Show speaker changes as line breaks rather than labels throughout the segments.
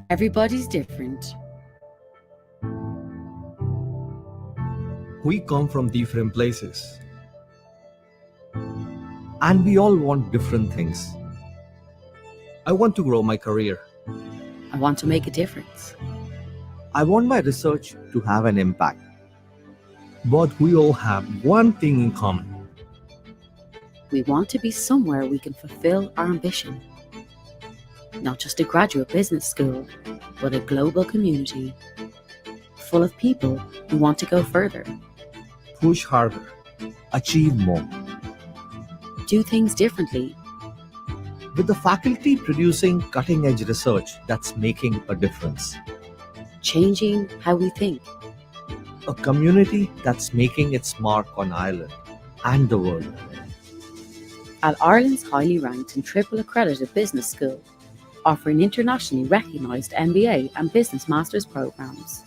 Everybody's different.
We come from different places and we all want different things. I want to grow my career.
I want to make a difference.
I want my research to have an impact. But we all have one thing in common.
We want to be somewhere we can fulfill our ambition. Not just a graduate business school, but a global community full of people who want to go further,
Push harder, achieve more.
do things differently,
With the faculty producing cutting edge research that's making a difference.
changing how we think.
A community that's making its mark on Ireland and the world.
At Ireland's highly ranked and triple accredited business school, offering internationally recognised MBA and Business Masters programmes.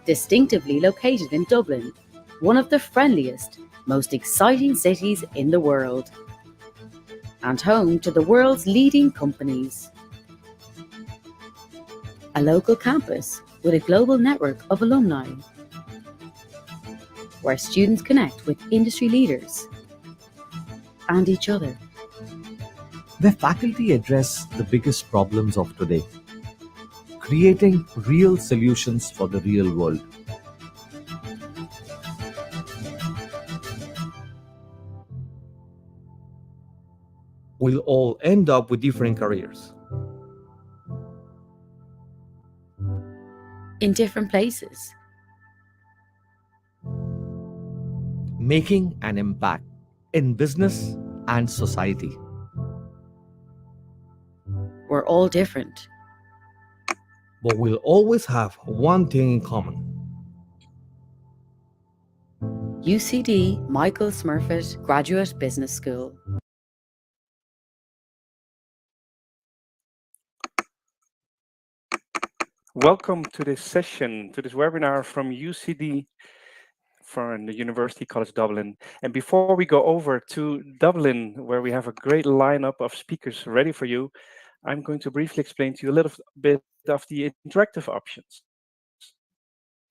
Distinctively located in Dublin, one of the friendliest, most exciting cities in the world, and home to the world's leading companies. A local campus with a global network of alumni, where students connect with industry leaders and each other.
Where faculty address the biggest problems of today, creating real solutions for the real world. We'll all end up with different careers.
In different places,
Making an impact in business and society.
we're all different.
But we'll always have one thing in common.
UCD Michael Smurfit Graduate Business School.
Welcome to this session, to this webinar from UCD, from the University College Dublin. And before we go over to Dublin, where we have a great lineup of speakers ready for you, I'm going to briefly explain to you a little bit of the interactive options.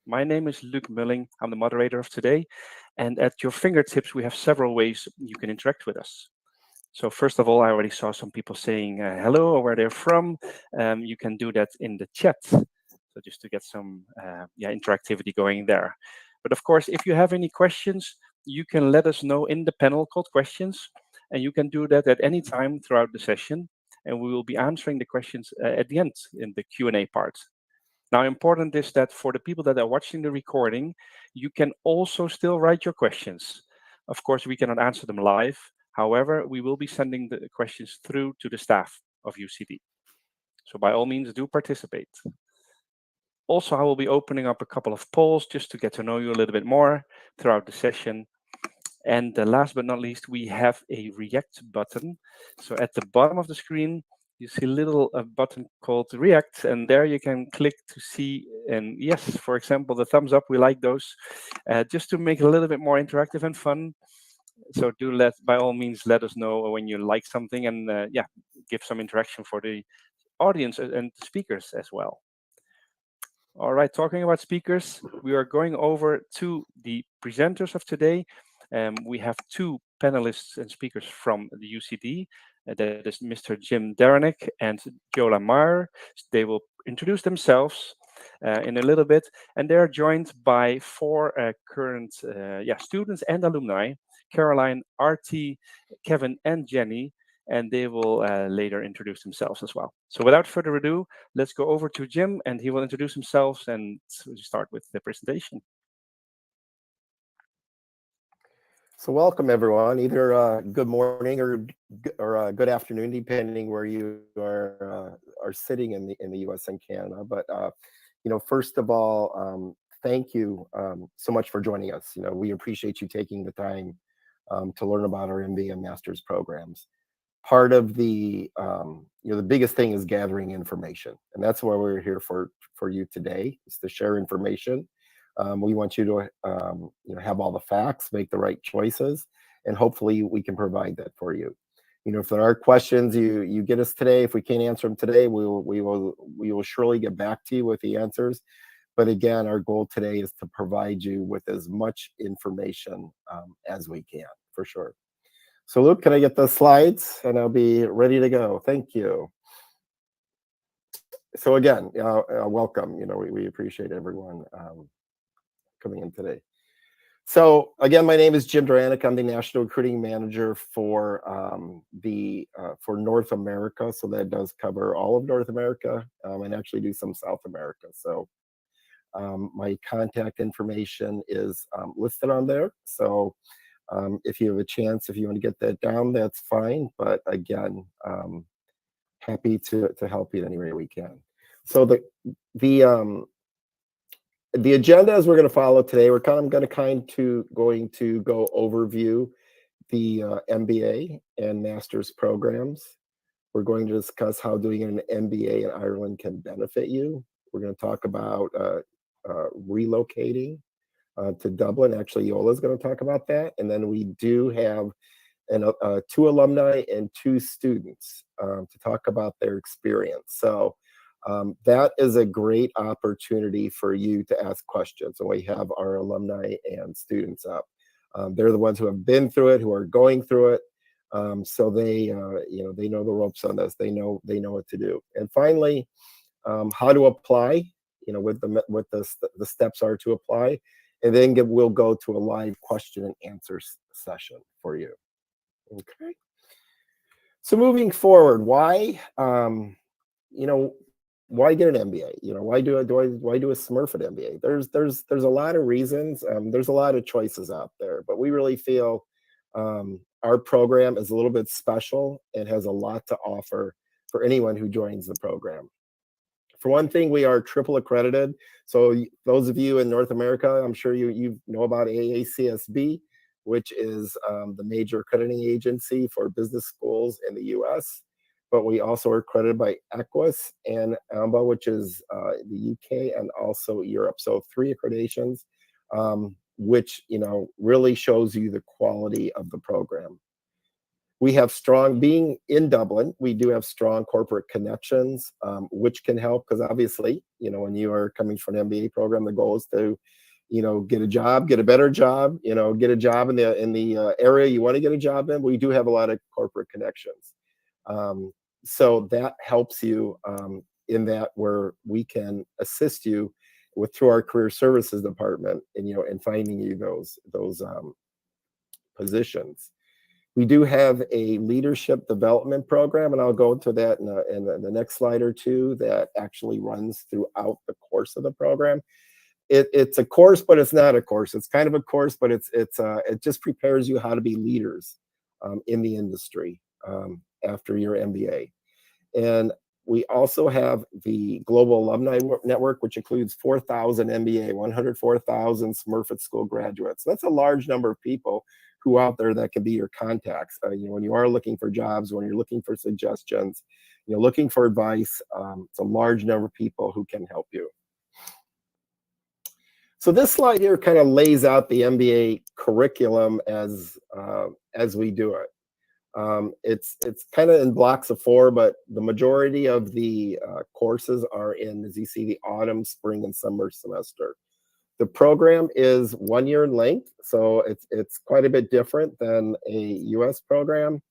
My name is Luc Mulling. I'm the moderator of today. And at your fingertips, we have several ways you can interact with us. So first of all, I already saw some people saying hello or where they're from. You can do that in the chat. So just to get some interactivity going there. But of course, if you have any questions, you can let us know in the panel called questions. And you can do that at any time throughout the session. And we will be answering the questions at the end in the Q&A part. Now, important is that for the people that are watching the recording, you can also still write your questions. Of course, we cannot answer them live. However, we will be sending the questions through to the staff of UCD. So by all means, do participate. Also, I will be opening up a couple of polls just to get to know you a little bit more throughout the session. And last but not least, we have a React button. So at the bottom of the screen, you see a little button called React, and there you can click to see, and yes, for example, the thumbs up, we like those, just to make it a little bit more interactive and fun. So do by all means, let us know when you like something, and give some interaction for the audience and the speakers as well. All right, talking about speakers, we are going over to the presenters of today. We have two panelists and speakers from the UCD. That is Mr. Jim Darenick and Jola Meyer. They will introduce themselves in a little bit, and they're joined by four current students and alumni, Caroline, Artie, Kevin, and Jenny, and they will later introduce themselves as well. So without further ado, let's go over to Jim, and he will introduce himself and start with the presentation.
So welcome everyone, either good morning or good afternoon, depending where you are sitting in the U.S. and Canada. But first of all, thank you so much for joining us. We appreciate you taking the time to learn about our MBA and Masters programs. Part of the the biggest thing is gathering information, and that's why we're here for you today, is to share information. We want you to have all the facts, make the right choices, and hopefully we can provide that for you. If there are questions you get us today, if we can't answer them today, we will surely get back to you with the answers. But again, our goal today is to provide you with as much information as we can, for sure. So Luke, can I get the slides? And I'll be ready to go. Thank you. So again, welcome. We appreciate everyone coming in today. So again, my name is Jim Duranick. I'm the National Recruiting Manager for for North America. So that does cover all of North America and actually do some South America. So my contact information is listed on there. So if you have a chance, if you want to get that down, that's fine. But again, happy to help you in any way we can. So the agenda as we're going to follow today, we're going to go overview the MBA and master's programs. We're going to discuss how doing an MBA in Ireland can benefit you. We're going to talk about relocating to Dublin. Actually, Yola is going to talk about that. And then we do have 2 alumni and 2 students to talk about their experience. So that is a great opportunity for you to ask questions. And we have our alumni and students up. They're the ones who have been through it, who are going through it. So they know the ropes on this. They know what to do. And finally, how to apply. What the steps are to apply. And then we'll go to a live question and answer session for you. Okay. So moving forward, why why get an MBA? Why do a Smurfit MBA? There's a lot of reasons. There's a lot of choices out there, but we really feel our program is a little bit special and has a lot to offer for anyone who joins the program. For one thing, we are triple accredited. So those of you in North America, I'm sure you know about AACSB, which is the major accrediting agency for business schools in the US. But we also are accredited by EQUIS and AMBA, which is the UK and also Europe. So 3 accreditations, which really shows you the quality of the program. We have being in Dublin, we do have strong corporate connections, which can help because obviously, when you are coming from an MBA program, the goal is to, get a job, get a better job, get a job in the area you want to get a job in. We do have a lot of corporate connections. So that helps you in that where we can assist you through our career services department and finding you those positions. We do have a leadership development program, and I'll go into that in the next slide or two, that actually runs throughout the course of the program. It's a course, but it's not a course. It's kind of a course, but it just prepares you how to be leaders in the industry after your MBA. And we also have the Global Alumni Network, which includes 4,000 MBA, 104,000 Smurfit School graduates. That's a large number of people who out there that can be your contacts. When you are looking for jobs, when you're looking for suggestions, looking for advice, it's a large number of people who can help you. So this slide here kind of lays out the MBA curriculum as we do it. It's kind of in blocks of 4, but the majority of the courses are in, as you see, the autumn, spring, and summer semester. The program is 1 year in length, so it's quite a bit different than a US program.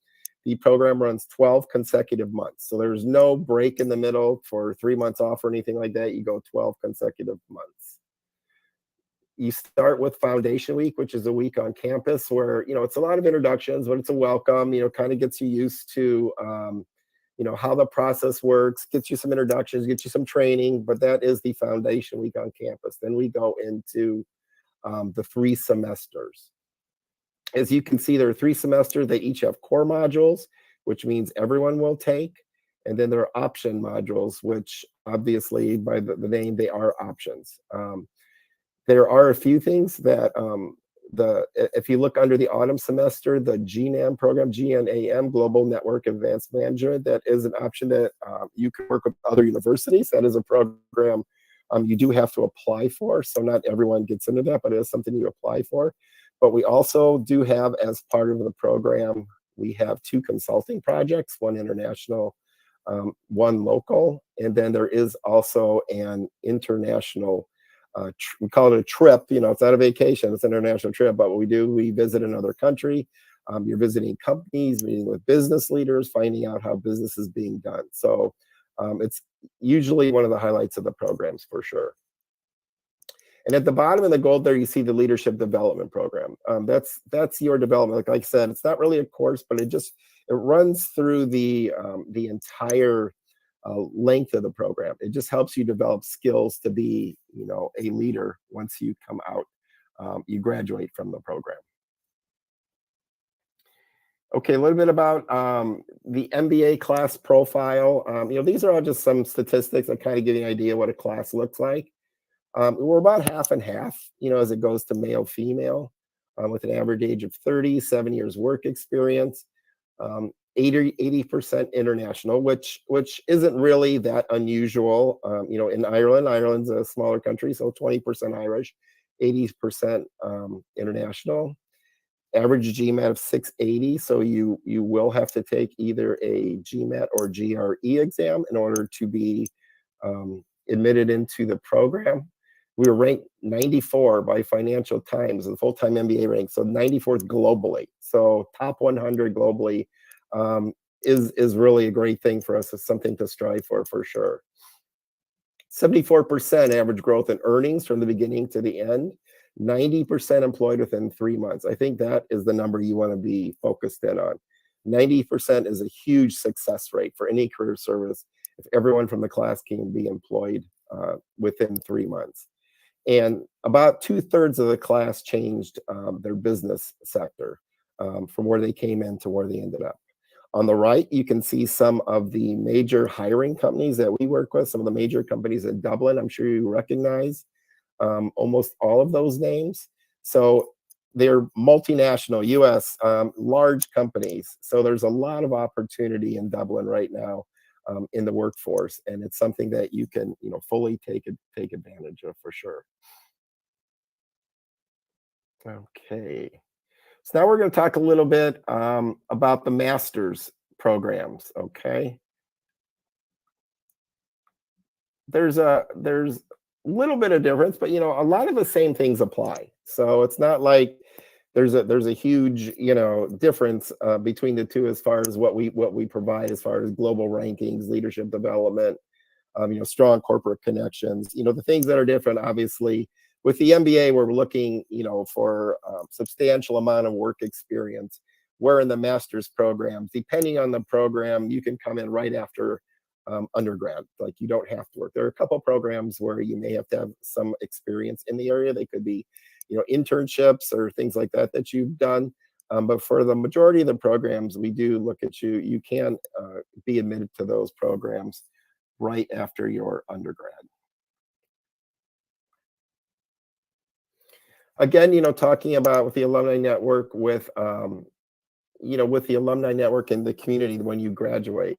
The program runs 12 consecutive months, so there's no break in the middle for 3 months off or anything like that. You go 12 consecutive months. You start with Foundation Week, which is a week on campus where, it's a lot of introductions, but it's a welcome, kind of gets you used to, how the process works, gets you some introductions, gets you some training, but that is the Foundation Week on campus. Then we go into the 3 semesters. As you can see, there are 3 semesters. They each have core modules, which means everyone will take. And then there are option modules, which obviously by the name, they are options. There are a few things that if you look under the autumn semester, the GNAM program, GNAM, Global Network Advanced Management, that is an option that you can work with other universities. That is a program you do have to apply for. So not everyone gets into that, but it is something you apply for. But we also do have, as part of the program, We have 2 consulting projects, one international, one local, and then there is also an international, we call it a trip. It's not a vacation, it's an international trip, but what we do, we visit another country. You're visiting companies, meeting with business leaders, finding out how business is being done. So it's usually one of the highlights of the programs for sure. And at the bottom of the gold there, you see the leadership development program. That's your development. Like I said, it's not really a course, but it runs through the entire length of the program. It just helps you develop skills to be, a leader once you come out, you graduate from the program. Okay, a little bit about the MBA class profile. These are all just some statistics that kind of give you an idea what a class looks like. We're about half and half, as it goes to male, female, with an average age of 30, 7 years work experience, 80% international, which isn't really that unusual. In Ireland's a smaller country, so 20% Irish, 80% international. Average GMAT of 680, so you will have to take either a GMAT or GRE exam in order to be admitted into the program. We were ranked 94 by Financial Times, the full-time MBA rank, so 94th globally. So top 100 globally is really a great thing for us. It's something to strive for sure. 74% average growth in earnings from the beginning to the end. 90% employed within 3 months. I think that is the number you want to be focused in on. 90% is a huge success rate for any career service if everyone from the class can be employed within 3 months. And about 2/3 of the class changed their business sector from where they came in to where they ended up. On the right, you can see some of the major hiring companies that we work with, some of the major companies in Dublin. I'm sure you recognize almost all of those names. So they're multinational, US, large companies. So there's a lot of opportunity in Dublin right now in the workforce, and it's something that you can, fully take advantage of for sure. Okay, so now we're going to talk a little bit about the master's programs. Okay, there's a little bit of difference, but a lot of the same things apply. So it's not like there's a huge difference between the two as far as what we provide as far as global rankings, leadership development, strong corporate connections. The things that are different, obviously, with the MBA, we're looking for substantial amount of work experience. Where in the master's programs, depending on the program, you can come in right after undergrad. Like, you don't have to work. There are a couple programs where you may have to have some experience in the area. They could be internships or things like that you've done. But for the majority of the programs, we do look at you can be admitted to those programs right after your undergrad. Again, talking about with the alumni network, with the alumni network and the community when you graduate.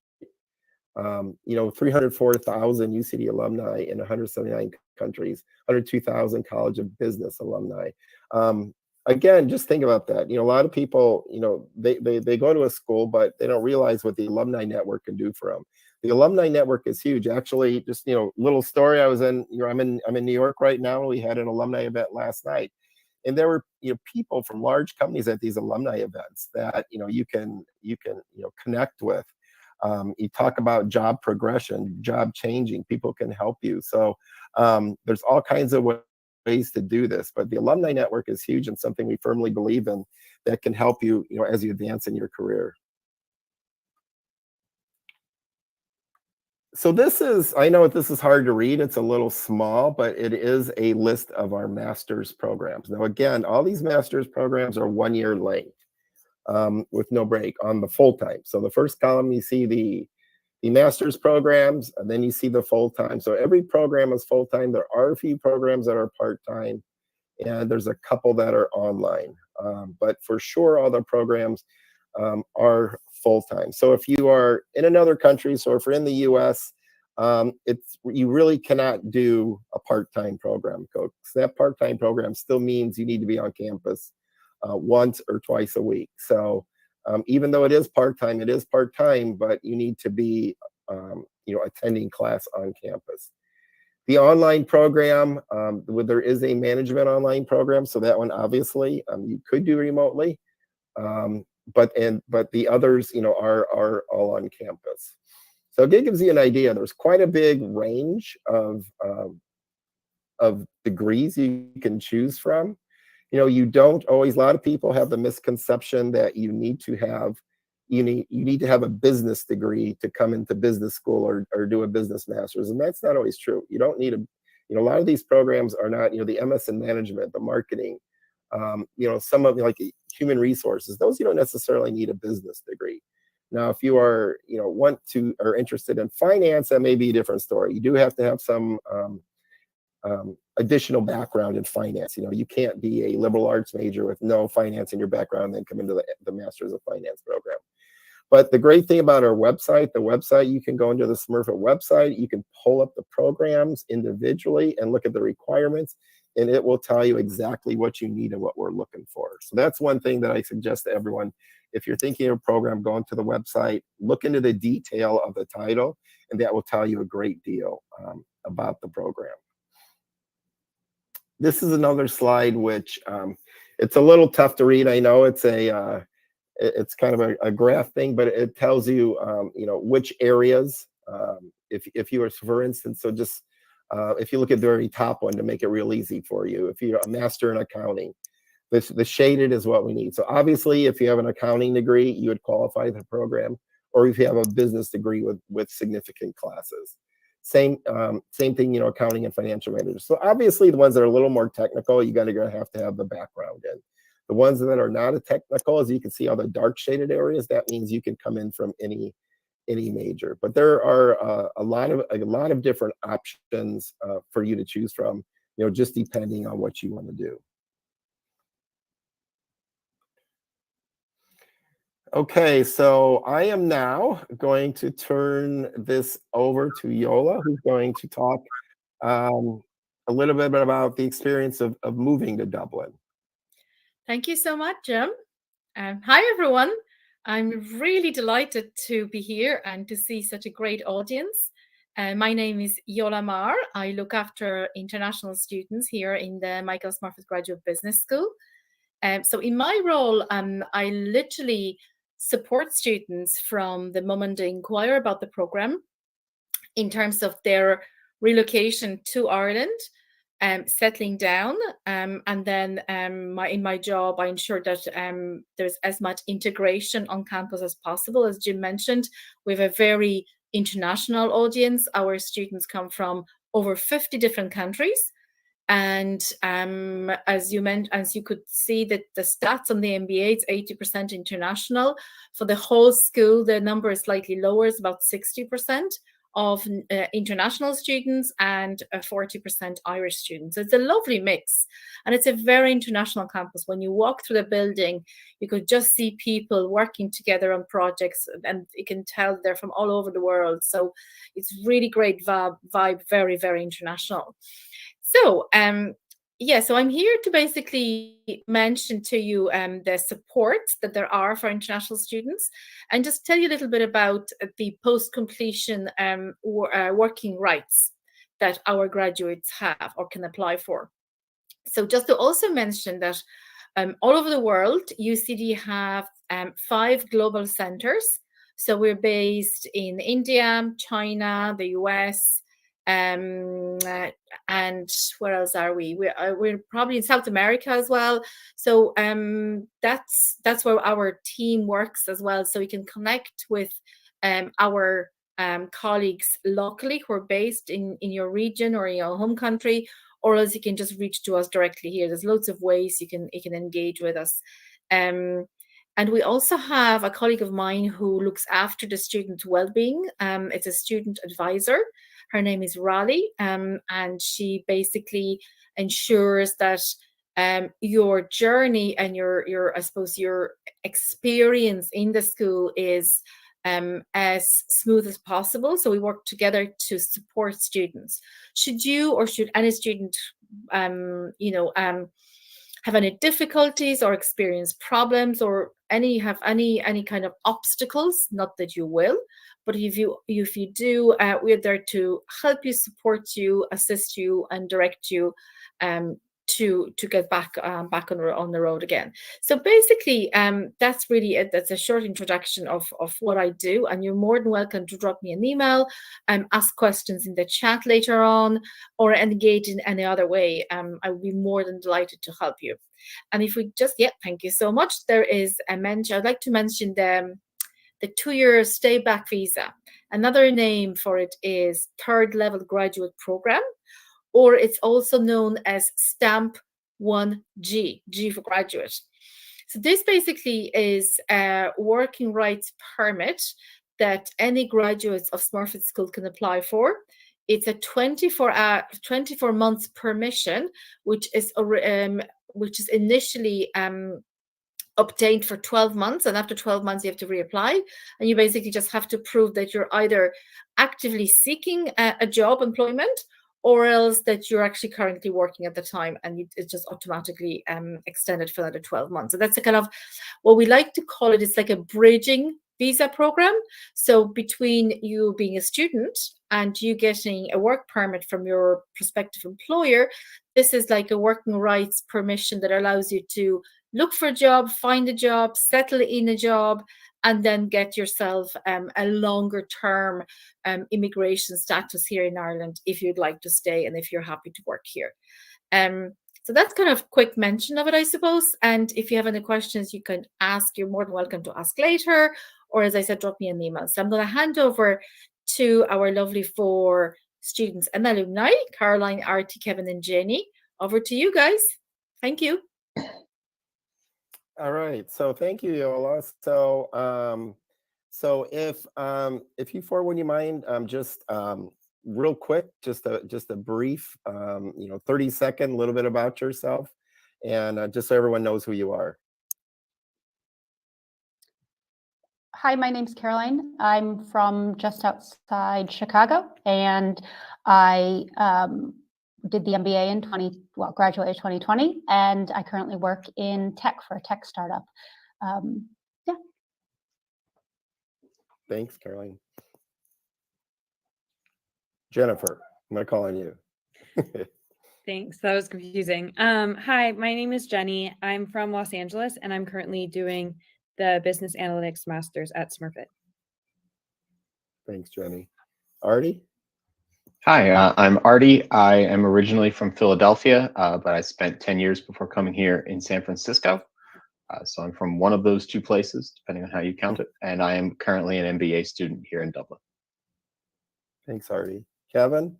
304,000 UCD alumni in 179 countries, 102,000 College of Business alumni. Again, just think about that. A lot of people, they go to a school, but they don't realize what the alumni network can do for them. The alumni network is huge. Actually, just little story. I'm in New York right now. We had an alumni event last night, and there were people from large companies at these alumni events that you can connect with. You talk about job progression, job changing. People can help you. So there's all kinds of ways to do this, but the alumni network is huge and something we firmly believe in that can help you, as you advance in your career. So I know this is hard to read. It's a little small, but it is a list of our master's programs. Now, again, all these master's programs are 1 year length with no break on the full-time. So the first column, you see the master's programs, and then you see the full-time. So every program is full-time. There are a few programs that are part-time, and there's a couple that are online. But for sure, all the programs are full-time. So if you are in another country, so if you're in the US, you really cannot do a part-time program. So that part-time program still means you need to be on campus once or twice a week. So Even though it is part-time, but you need to be, attending class on campus. The online program, there is a management online program, so that one obviously you could do remotely, but the others, are all on campus. So it gives you an idea. There's quite a big range of degrees you can choose from. You don't always. A lot of people have the misconception that you need to have a business degree to come into business school or do a business master's, and that's not always true. You don't need a lot of these programs are not, the MS in management, the marketing, some of like human resources, those you don't necessarily need a business degree. Now, if you are, are interested in finance, that may be a different story. You do have to have some additional background in finance. You can't be a liberal arts major with no finance in your background and then come into the Masters of Finance program. But the great thing about our website, you can go into the Smurfit website, you can pull up the programs individually and look at the requirements, and it will tell you exactly what you need and what we're looking for. So that's one thing that I suggest to everyone. If you're thinking of a program, go into the website, look into the detail of the title, and that will tell you a great deal about the program. This is another slide which it's a little tough to read. I know it's kind of a graph thing, but it tells you, which areas, if you are, for instance, so just if you look at the very top one to make it real easy for you, if you're a master in accounting, the shaded is what we need. So obviously, if you have an accounting degree, you would qualify the program, or if you have a business degree with significant classes. Same thing, accounting and financial management. So obviously, the ones that are a little more technical, you're going to have the background in. The ones that are not as technical, as you can see all the dark shaded areas, that means you can come in from any major. But there are a lot of different options for you to choose from, just depending on what you want to do. Okay, so I am now going to turn this over to Yola, who's going to talk a little bit about the experience of moving to Dublin.
Thank you so much, Jim. Hi, everyone. I'm really delighted to be here and to see such a great audience. My name is Yola Marr. I look after international students here in the Michael Smurfit Graduate Business School. So in my role, I literally support students from the moment they inquire about the program in terms of their relocation to Ireland, settling down, and then in my job, I ensure that there's as much integration on campus as possible. As Jim mentioned, we have a very international audience. Our students come from over 50 different countries. And as you could see that the stats on the MBA, it's 80% international. For the whole school, the number is slightly lower, it's about 60% of international students and 40% Irish students. It's a lovely mix, and it's a very international campus. When you walk through the building, you could just see people working together on projects, and you can tell they're from all over the world. So it's really great vibe, very, very international. So, so I'm here to basically mention to you the supports that there are for international students, and just tell you a little bit about the post-completion working rights that our graduates have or can apply for. So just to also mention that all over the world, UCD have 5 global centers. So we're based in India, China, the US, and where else are we? We're probably in South America as well. So that's where our team works as well. So we can connect with our colleagues locally who are based in your region or in your home country, or else you can just reach to us directly here. There's loads of ways you can engage with us. And we also have a colleague of mine who looks after the student well-being. It's a student advisor. Her name is Raleigh, and she basically ensures that your journey and your I suppose your experience in the school is as smooth as possible. So we work together to support students. Should you or should any student have any difficulties or experience problems or have any kind of obstacles, not that you will, but if you do, we're there to help you, support you, assist you, and direct you to get back on the road again. So basically, that's really it. That's a short introduction of what I do, and you're more than welcome to drop me an email, ask questions in the chat later on, or engage in any other way. I would be more than delighted to help you. And if we just, thank you so much. There is a mention. I'd like to mention the 2-year stay back visa. Another name for it is third level graduate program, or it's also known as Stamp 1G, G for graduate. So this basically is a working rights permit that any graduates of Smurfit School can apply for. It's a 24 months permission, which is initially obtained for 12 months, and after 12 months you have to reapply, and you basically just have to prove that you're either actively seeking a job employment, or else that you're actually currently working at the time, and it's just automatically extended for another 12 months. So that's a kind of what we like to call it. It's like a bridging visa program. So between you being a student and you getting a work permit from your prospective employer, this is like a working rights permission that allows you to look for a job, find a job, settle in a job, and then get yourself a longer term immigration status here in Ireland if you'd like to stay and if you're happy to work here. So that's kind of quick mention of it, I suppose. And if you have any questions, you can ask. You're more than welcome to ask later, or as I said, drop me an email. So I'm going to hand over to our lovely 4 students and alumni, Caroline, Artie, Kevin, and Jenny. Over to you guys. Thank you.
All right. So thank you, Yola. So if you 4 wouldn't you mind just real quick, just a brief 30-second little bit about yourself, and just so everyone knows who you are.
Hi, my name's Caroline. I'm from just outside Chicago, and I did the MBA in graduated 2020, and I currently work in tech for a tech startup. Yeah.
Thanks, Caroline. Jennifer, I'm going to call on you.
Thanks. That was confusing. Hi, my name is Jenny. I'm from Los Angeles, and I'm currently doing the Business Analytics Masters at Smurfit.
Thanks, Jenny. Artie?
Hi, I'm Artie. I am originally from Philadelphia, but I spent 10 years before coming here in San Francisco. So I'm from one of those 2 places, depending on how you count it. And I am currently an MBA student here in Dublin.
Thanks, Artie. Kevin?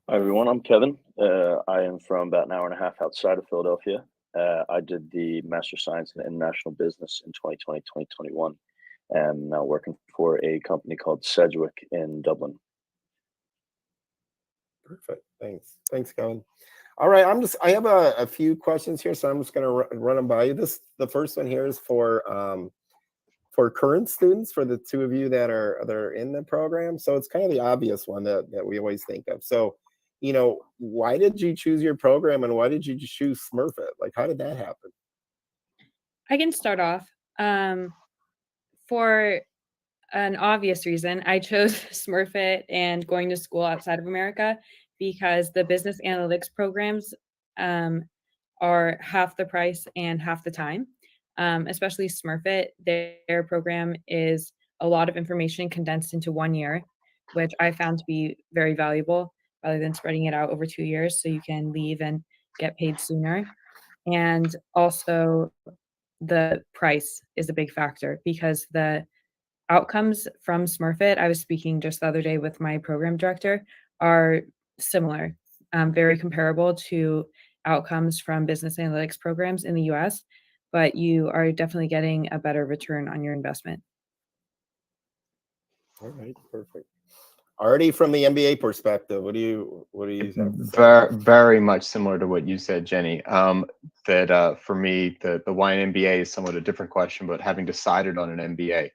Hi, everyone. I'm Kevin. I am from about an hour and a half outside of Philadelphia. I did the Master of Science in International Business in 2020, 2021. And now working for a company called Sedgwick in Dublin.
Perfect. Thanks, Kevin. All right, I have a few questions here, so I'm just going to run them by you. The first one here is for current students, for the 2 of you that are in the program. So it's kind of the obvious one that we always think of. So, why did you choose your program, and why did you choose Smurfit? Like, how did that happen?
I can start off. For an obvious reason, I chose Smurfit and going to school outside of America because the business analytics programs are half the price and half the time. Especially Smurfit, their program is a lot of information condensed into 1 year, which I found to be very valuable rather than spreading it out over 2 years so you can leave and get paid sooner. And also the price is a big factor because the outcomes from Smurfit, I was speaking just the other day with my program director, are similar, very comparable to outcomes from business analytics programs in the US, but you are definitely getting a better return on your investment.
All right, perfect. Already from the MBA perspective, what do you have to say?
Very much similar to what you said, Jenny. That for me, the why an MBA is somewhat a different question, but having decided on an MBA,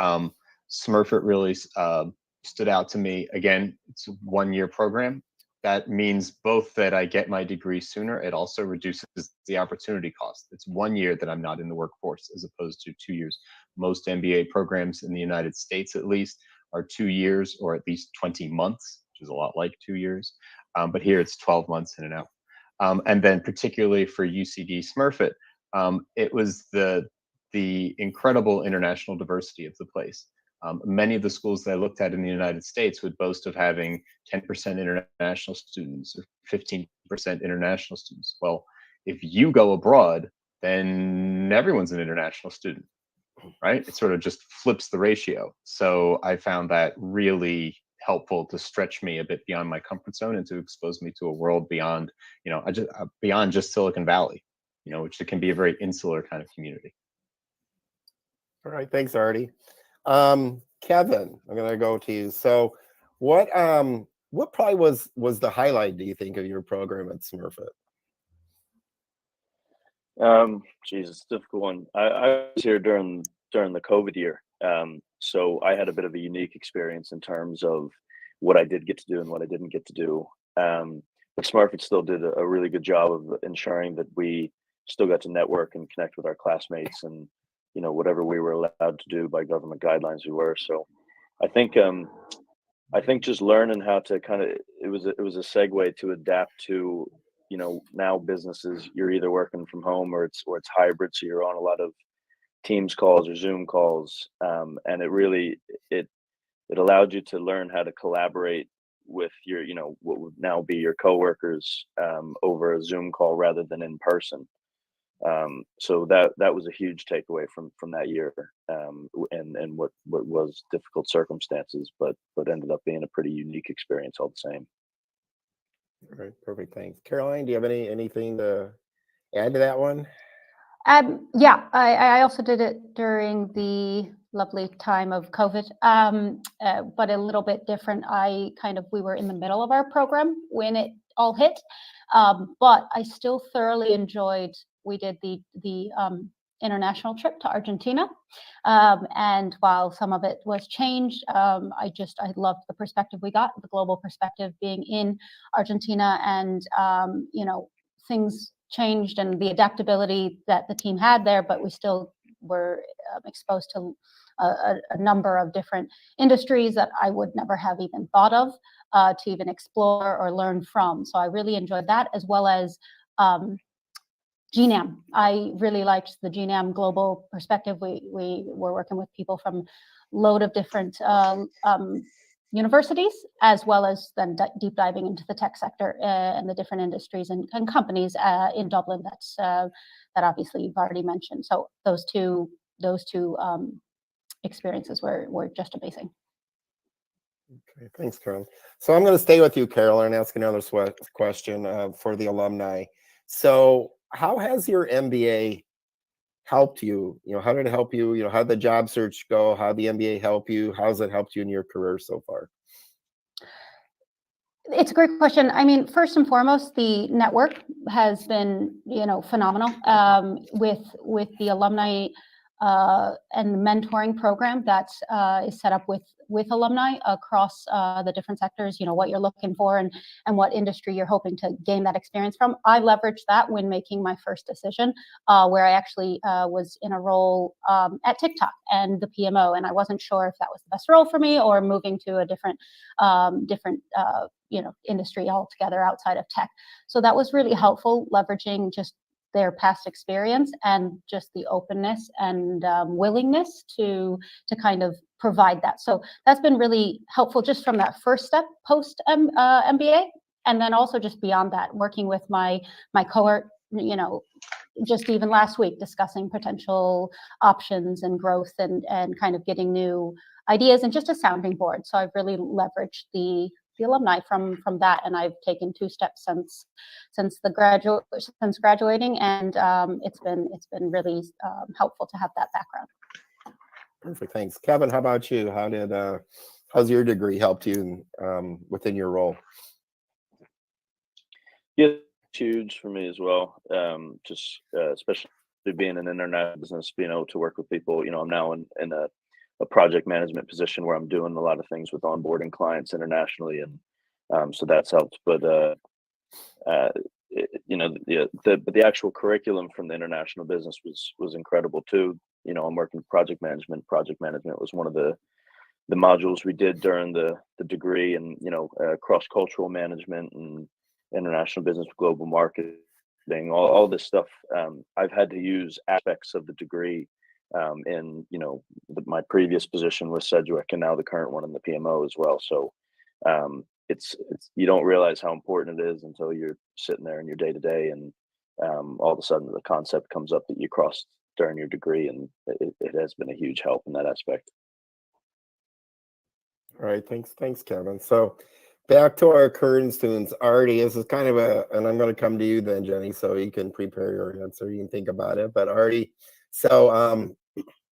Smurfit really stood out to me. Again, it's a 1 year program. that means both that I get my degree sooner. It also reduces the opportunity cost. It's 1 year that I'm not in the workforce as opposed to 2 years. Most MBA programs in the United States, at least, are 2 years or at least 20 months, which is a lot like 2 years. But here it's 12 months in and out. And then particularly for UCD Smurfit, it was the incredible international diversity of the place. Many of the schools that I looked at in the United States would boast of having 10% international students or 15% international students. Well, if you go abroad, then everyone's an international student, right? It sort of just flips the ratio. So I found that really helpful to stretch me a bit beyond my comfort zone and to expose me to a world beyond, beyond just Silicon Valley, which it can be a very insular kind of community.
All right, thanks, Artie. Kevin, I'm gonna go to you. So what probably was the highlight, do you think, of your program at Smurfit?
Geez, it's a difficult one. I was here during the COVID year. So I had a bit of a unique experience in terms of what I did get to do and what I didn't get to do. But Smurfit still did a really good job of ensuring that we still got to network and connect with our classmates, and whatever we were allowed to do by government guidelines, we were. So I think just learning how to it was a segue to adapt to now businesses, you're either working from home or it's hybrid, so you're on a lot of Teams calls or Zoom calls, and it allowed you to learn how to collaborate with your what would now be your coworkers over a Zoom call rather than in person. So that was a huge takeaway from that year, and what was difficult circumstances, but ended up being a pretty unique experience all the same.
All right, perfect, thanks. Caroline, do you have anything to add to that one?
Yeah, I also did it during the lovely time of COVID, but a little bit different. We were in the middle of our program when it all hit, but I still thoroughly enjoyed. We did the international trip to Argentina, and while some of it was changed, I loved the perspective we got, the global perspective, being in Argentina, and things changed and the adaptability that the team had there, but we still were exposed to a number of different industries that I would never have even thought of to even explore or learn from. So I really enjoyed that, as well as GNAM. I really liked the GNAM global perspective. We were working with people from a load of different universities, as well as then deep diving into the tech sector and the different industries and companies in Dublin. That obviously you've already mentioned. So those two experiences were just amazing.
Okay, thanks, Carol. So I'm going to stay with you, Carol, and ask another question for the alumni. So how has your MBA helped you? How did it help you? How did the job search go? How did the MBA help you? How's it helped you in your career so far?
It's a great question. I mean, first and foremost, the network has been, phenomenal with the alumni and the mentoring program that is set up with alumni across the different sectors, what you're looking for and what industry you're hoping to gain that experience from. I leveraged that when making my first decision, where I actually was in a role at TikTok and the PMO, and I wasn't sure if that was the best role for me or moving to a different industry altogether outside of tech. So that was really helpful, leveraging just their past experience and just the openness and willingness to kind of provide that. So that's been really helpful just from that first step post MBA, and then also just beyond that, working with my cohort, just even last week discussing potential options and growth and kind of getting new ideas and just a sounding board. So I've really leveraged the alumni from that, and I've taken 2 steps since graduating, and it's been really helpful to have that background.
Perfect, thanks. Kevin, how about you? How's your degree helped you within your role?
Yeah, it's huge for me as well. Just especially being an international business, being able to work with people. I'm now in a project management position where I'm doing a lot of things with onboarding clients internationally, and So that's helped. But you know, the actual curriculum from the international business was incredible too. You know, I'm working project management. Project management was one of the modules we did during the degree, and you know, cross-cultural management and international business, global marketing, all this stuff. I've had to use aspects of the degree in, you know, my previous position with Sedgwick, and now the current one in the PMO as well. So it's you don't realize how important it is until you're sitting there in your day to day, and all of a sudden the concept comes up that you crossed during your degree, and it has been a huge help in that aspect.
All right, thanks, Kevin. So back to our current students, Artie, this is kind of and I'm going to come to you then, Jenny, so you can prepare your answer, you can think about it. But Artie, so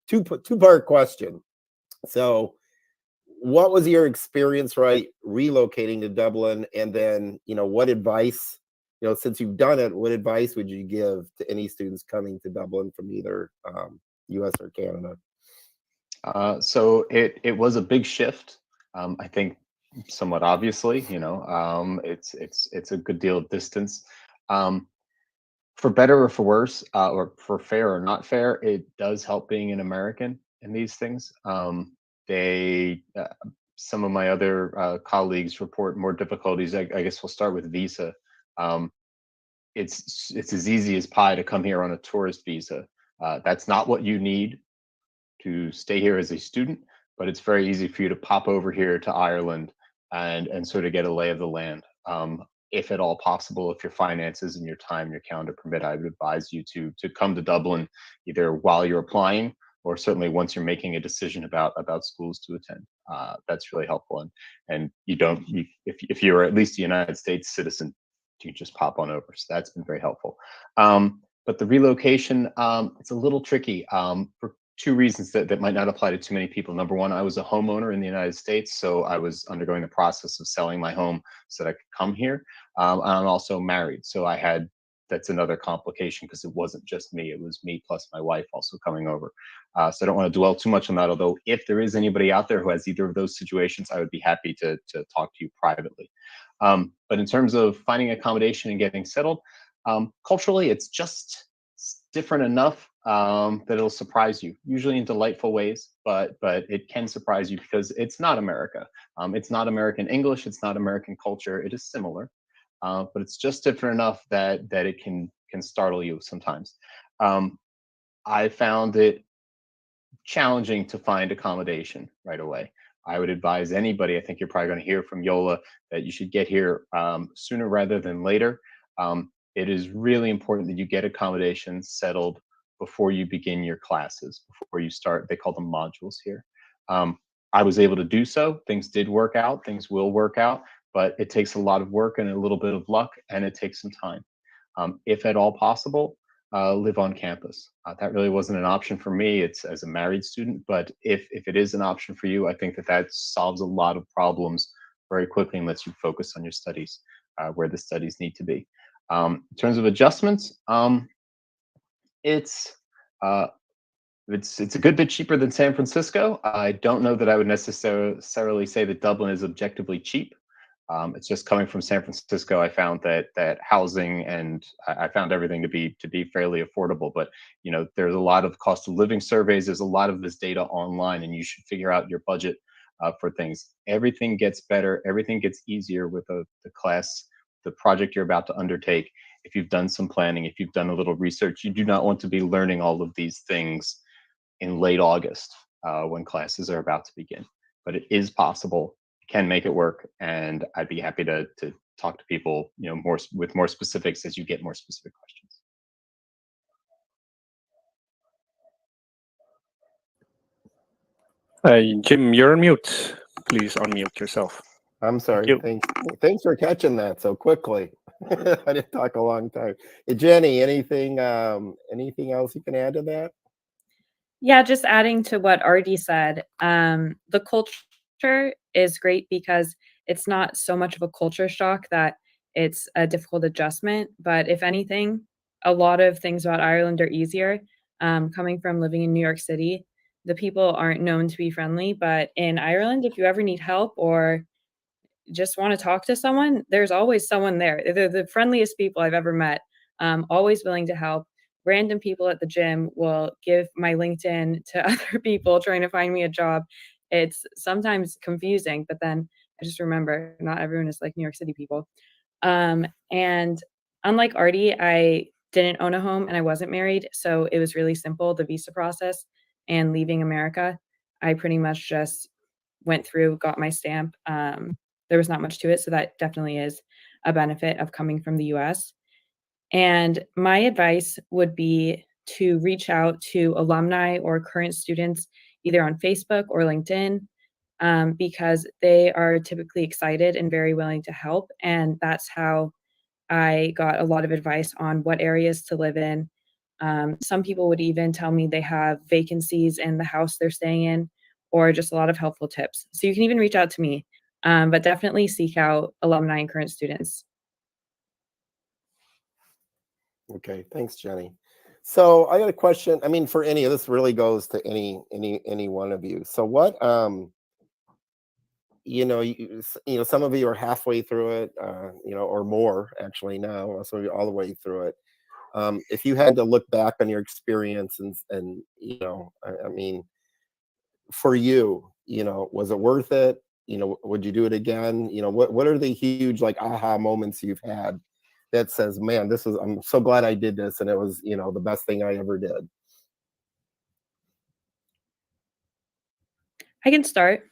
two-part question. So what was your experience, right, relocating to Dublin? And then, you know, what advice, you know, since you've done it, what advice would you give to any students coming to Dublin from either US or Canada?
So it was a big shift. I think somewhat obviously, you know, it's a good deal of distance. For better or for worse, or for fair or not fair, it does help being an American in these things. They Some of my other colleagues report more difficulties. I guess we'll start with visa. It's as easy as pie to come here on a tourist visa. That's not what you need to stay here as a student, but it's very easy for you to pop over here to Ireland and sort of get a lay of the land. If at all possible, if your finances and your time, your calendar permit, I would advise you to come to Dublin either while you're applying or certainly once you're making a decision about schools to attend. That's really helpful. And if you're at least a United States citizen, you can just pop on over. So that's been very helpful. But the relocation, it's a little tricky for two reasons that might not apply to too many people. Number one, I was a homeowner in the United States, so I was undergoing the process of selling my home so that I could come here. And I'm also married, so that's another complication because it wasn't just me, it was me plus my wife also coming over. So I don't want to dwell too much on that, although if there is anybody out there who has either of those situations, I would be happy to talk to you privately. But in terms of finding accommodation and getting settled, culturally, it's just different enough that it'll surprise you, usually in delightful ways, but it can surprise you because it's not America. It's not American English, it's not American culture. It is similar, but it's just different enough that it can startle you sometimes. I found it challenging to find accommodation right away. I would advise anybody, I think you're probably going to hear from Yola, that you should get here sooner rather than later. It is really important that you get accommodations settled before you begin your classes, before you start. They call them modules here. I was able to do so. Things did work out. Things will work out, but it takes a lot of work and a little bit of luck, and it takes some time. If at all possible, live on campus. That really wasn't an option for me. It's as a married student, but if it is an option for you, I think that solves a lot of problems very quickly and lets you focus on your studies where the studies need to be. In terms of adjustments, it's a good bit cheaper than San Francisco. I don't know that I would necessarily say that Dublin is objectively cheap. It's just coming from San Francisco, I found that housing and I found everything to be fairly affordable. But you know, there's a lot of cost of living surveys. There's a lot of this data online, and you should figure out your budget for things. Everything gets better. Everything gets easier with the class, the project you're about to undertake. If you've done some planning, if you've done a little research, you do not want to be learning all of these things in late August when classes are about to begin. But it is possible. Can make it work, and I'd be happy to talk to people, you know, with more specifics as you get more specific questions.
Jim, you're on mute. Please unmute yourself.
I'm sorry. Thanks for catching that so quickly. I didn't talk a long time. Hey, Jenny, anything else you can add to that?
Yeah, just adding to what Artie said, the culture is great because it's not so much of a culture shock that it's a difficult adjustment. But if anything, a lot of things about Ireland are easier. Coming from living in New York City, the people aren't known to be friendly. But in Ireland, if you ever need help or just want to talk to someone, there's always someone there. They're the friendliest people I've ever met, always willing to help. Random people at the gym will give my LinkedIn to other people trying to find me a job. It's sometimes confusing, but then I just remember not everyone is like New York City people. And unlike Artie, I didn't own a home and I wasn't married. So it was really simple, the visa process and leaving America. I pretty much just went through, got my stamp. There was not much to it. So that definitely is a benefit of coming from the US. And my advice would be to reach out to alumni or current students either on Facebook or LinkedIn, because they are typically excited and very willing to help. And that's how I got a lot of advice on what areas to live in. Some people would even tell me they have vacancies in the house they're staying in, or just a lot of helpful tips. So you can even reach out to me, but definitely seek out alumni and current students.
Okay, thanks, Jenny. So I got a question. I mean, for any of this really goes to any one of you. So what some of you are halfway through it, or more actually now. Some of you all the way through it. If you had to look back on your experience and I mean, for you, was it worth it? Would you do it again? What are the huge like aha moments you've had that says, man, I'm so glad I did this, and it was, the best thing I ever did.
I can start.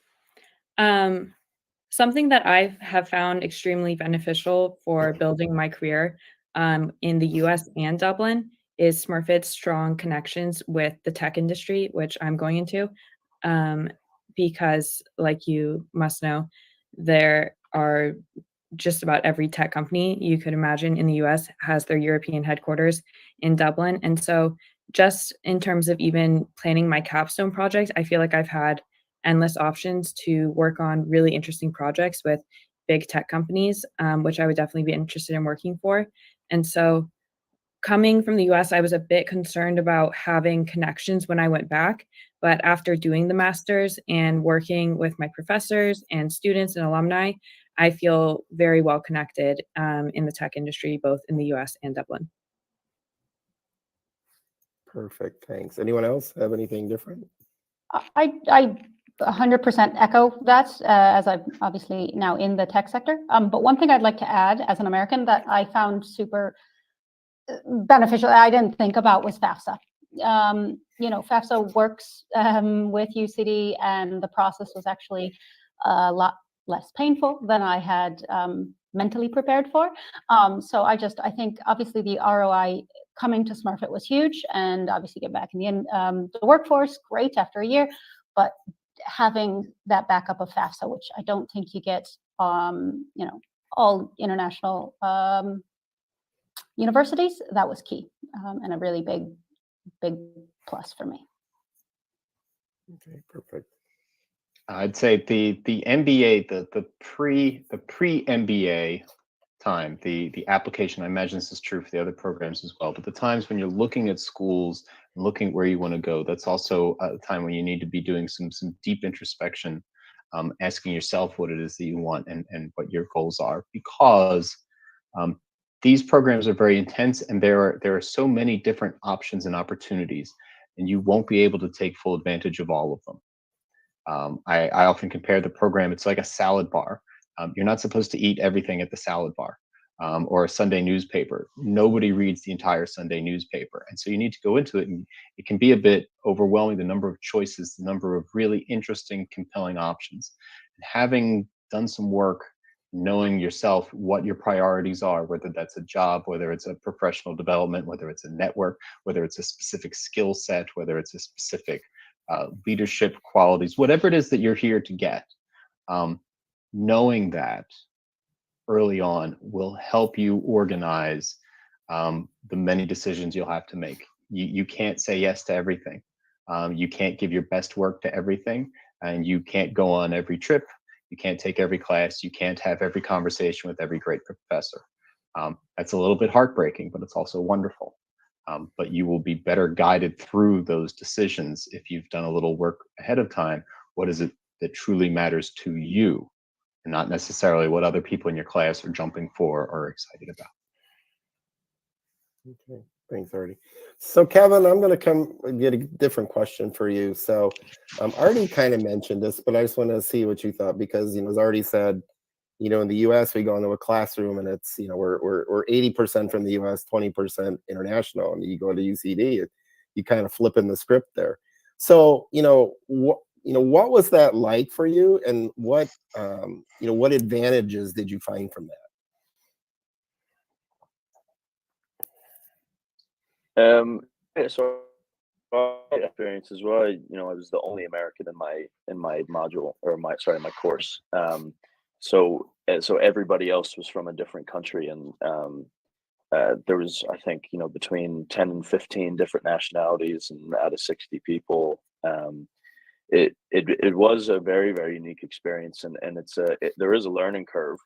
Something that I have found extremely beneficial for building my career in the US and Dublin is Smurfit's strong connections with the tech industry, which I'm going into. Because, like you must know, there are just about every tech company you could imagine in the US has their European headquarters in Dublin. And so, just in terms of even planning my capstone project, I feel like I've had endless options to work on really interesting projects with big tech companies, which I would definitely be interested in working for. And so, coming from the US, I was a bit concerned about having connections when I went back. But after doing the master's and working with my professors and students and alumni, I feel very well connected in the tech industry, both in the US and Dublin.
Perfect. Thanks. Anyone else have anything different?
I 100% echo that, as I'm obviously now in the tech sector. But one thing I'd like to add as an American that I found super beneficial, I didn't think about, was FAFSA. FAFSA works with UCD, and the process was actually a lot less painful than I had mentally prepared for. So I think obviously the ROI coming to Smurfit was huge, and obviously get back in the workforce, great after a year, but having that backup of FAFSA, which I don't think you get, all international universities, that was key, and a really big plus for me.
Okay, perfect.
I'd say the MBA, the pre MBA time, the application. I imagine this is true for the other programs as well. But the times when you're looking at schools and looking where you want to go, that's also a time when you need to be doing some deep introspection, asking yourself what it is that you want and what your goals are, because these programs are very intense, and there are so many different options and opportunities, and you won't be able to take full advantage of all of them. I often compare the program, it's like a salad bar. You're not supposed to eat everything at the salad bar, or a Sunday newspaper. Nobody reads the entire Sunday newspaper. And so you need to go into it, and it can be a bit overwhelming, the number of choices, the number of really interesting, compelling options. And having done some work, knowing yourself what your priorities are, whether that's a job, whether it's a professional development, whether it's a network, whether it's a specific skill set, whether it's a specific leadership qualities, whatever it is that you're here to get, knowing that early on will help you organize the many decisions you'll have to make. You can't say yes to everything. You can't give your best work to everything, and you can't go on every trip. You can't take every class. You can't have every conversation with every great professor. That's a little bit heartbreaking, but it's also wonderful. But you will be better guided through those decisions if you've done a little work ahead of time. What is it that truly matters to you? and not necessarily what other people in your class are jumping for or excited about.
Okay, thanks, Artie. So Kevin, I'm going to get a different question for you. So Artie kind of mentioned this, but I just want to see what you thought, because, as Artie said, in the U.S. we go into a classroom and it's, we're 80% from the U.S., 20% international, and you go to UCD, you kind of flip in the script there. So what was that like for you, and what what advantages did you find from that?
Yeah, so my experience as well, I was the only American in my module, or my course. So everybody else was from a different country, and there was, I think, between 10 and 15 different nationalities, and out of 60 people. It was a very, very unique experience, and there is a learning curve.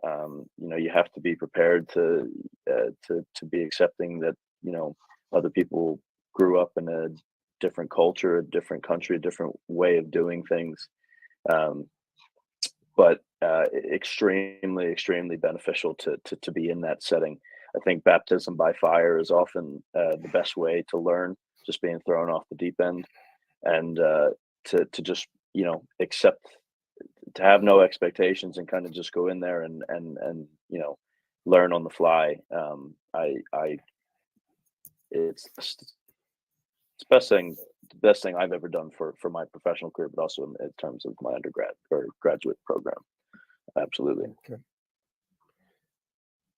You have to be prepared to be accepting that other people grew up in a different culture, a different country, a different way of doing things. But extremely, extremely beneficial to be in that setting. I think baptism by fire is often the best way to learn, just being thrown off the deep end, and to just accept, to have no expectations, and kind of just go in there and learn on the fly. It's the best thing I've ever done for my professional career, but also in terms of my undergrad or graduate program. Absolutely.
Okay.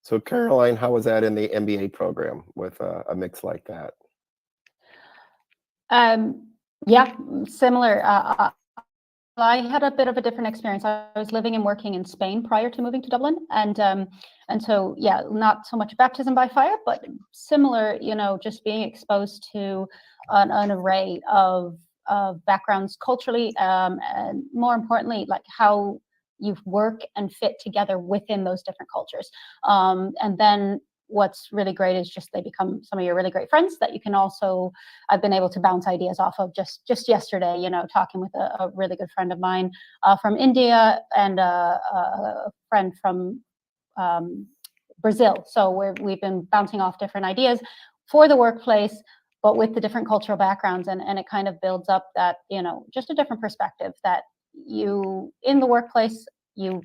So Caroline, how was that in the MBA program with a mix like that?
Yeah, similar. I had a bit of a different experience. I was living and working in Spain prior to moving to Dublin, and so yeah, not so much baptism by fire, but similar. Just being exposed to an array of backgrounds culturally, and more importantly, like how you work and fit together within those different cultures. And then what's really great is just they become some of your really great friends that you can also, I've been able to bounce ideas off of just yesterday, talking with a really good friend of mine from India, and a friend from Brazil. So we've been bouncing off different ideas for the workplace, but with the different cultural backgrounds, and it kind of builds up that, just a different perspective that you in the workplace you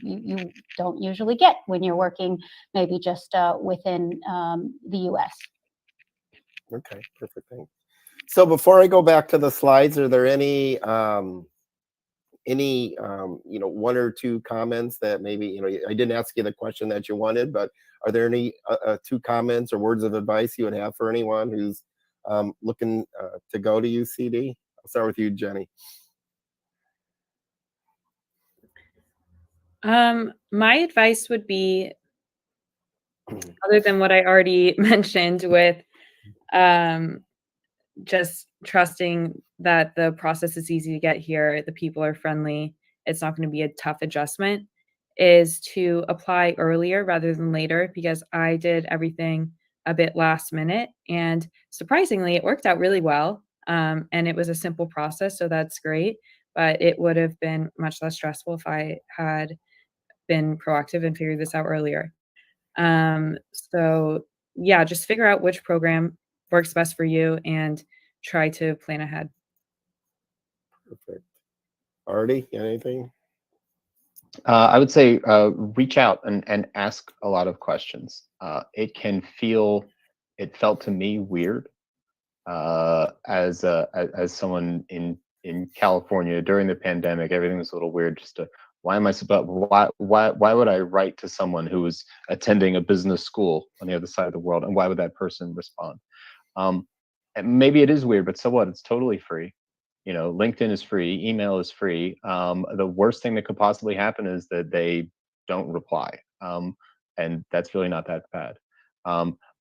don't usually get when you're working maybe just within the US.
Okay, perfect. Thanks. So before I go back to the slides, are there any one or two comments that maybe, I didn't ask you the question that you wanted, but are there any two comments or words of advice you would have for anyone who's looking to go to UCD? I'll start with you, Jenny.
My advice would be, other than what I already mentioned, with just trusting that the process is easy to get here, the people are friendly, it's not going to be a tough adjustment, is to apply earlier rather than later, because I did everything a bit last minute, and surprisingly, it worked out really well. And it was a simple process, so that's great. But it would have been much less stressful if I had been proactive and figured this out earlier. So yeah, just figure out which program works best for you and try to plan ahead.
Perfect. Artie, anything?
I would say reach out and ask a lot of questions. It felt to me weird as someone in California during the pandemic. Everything was a little weird. Why would I write to someone who was attending a business school on the other side of the world, and why would that person respond? And maybe it is weird, but so what? It's totally free. LinkedIn is free, email is free. The worst thing that could possibly happen is that they don't reply, and that's really not that bad.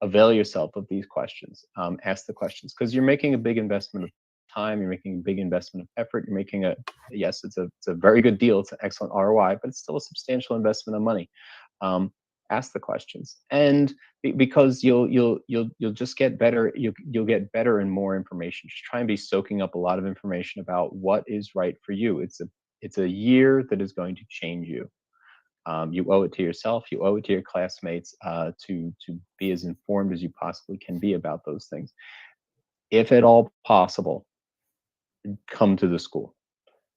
Avail yourself of these questions. Ask the questions, because you're making a big investment of time. You're making a big investment of effort. You're making yes, it's a very good deal. It's an excellent ROI, but it's still a substantial investment of money. Ask the questions, and because you'll just get better. You'll get better and more information. Just try and be soaking up a lot of information about what is right for you. It's a year that is going to change you. You owe it to yourself, you owe it to your classmates to be as informed as you possibly can be about those things. If at all possible, come to the school.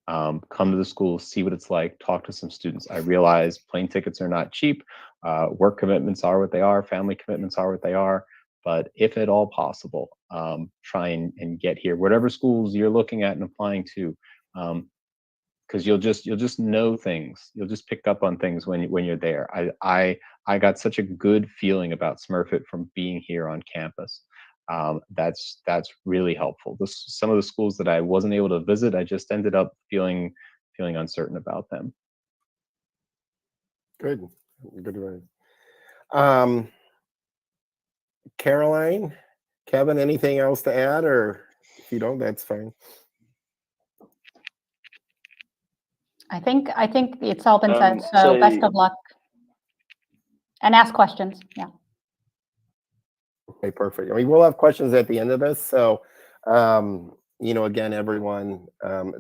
Come to the school, see what it's like, talk to some students. I realize plane tickets are not cheap. Work commitments are what they are. Family commitments are what they are. But if at all possible, try and get here. Whatever schools you're looking at and applying to, because you'll just know things. You'll just pick up on things when you're there. I got such a good feeling about Smurfit from being here on campus. That's really helpful. Some of the schools that I wasn't able to visit, I just ended up feeling uncertain about them.
Good word. Caroline, Kevin, anything else to add, or if you don't, that's fine.
I think it's all been said. So best of luck, and ask questions. Yeah.
Okay, perfect. I mean, we'll have questions at the end of this. So, again, everyone,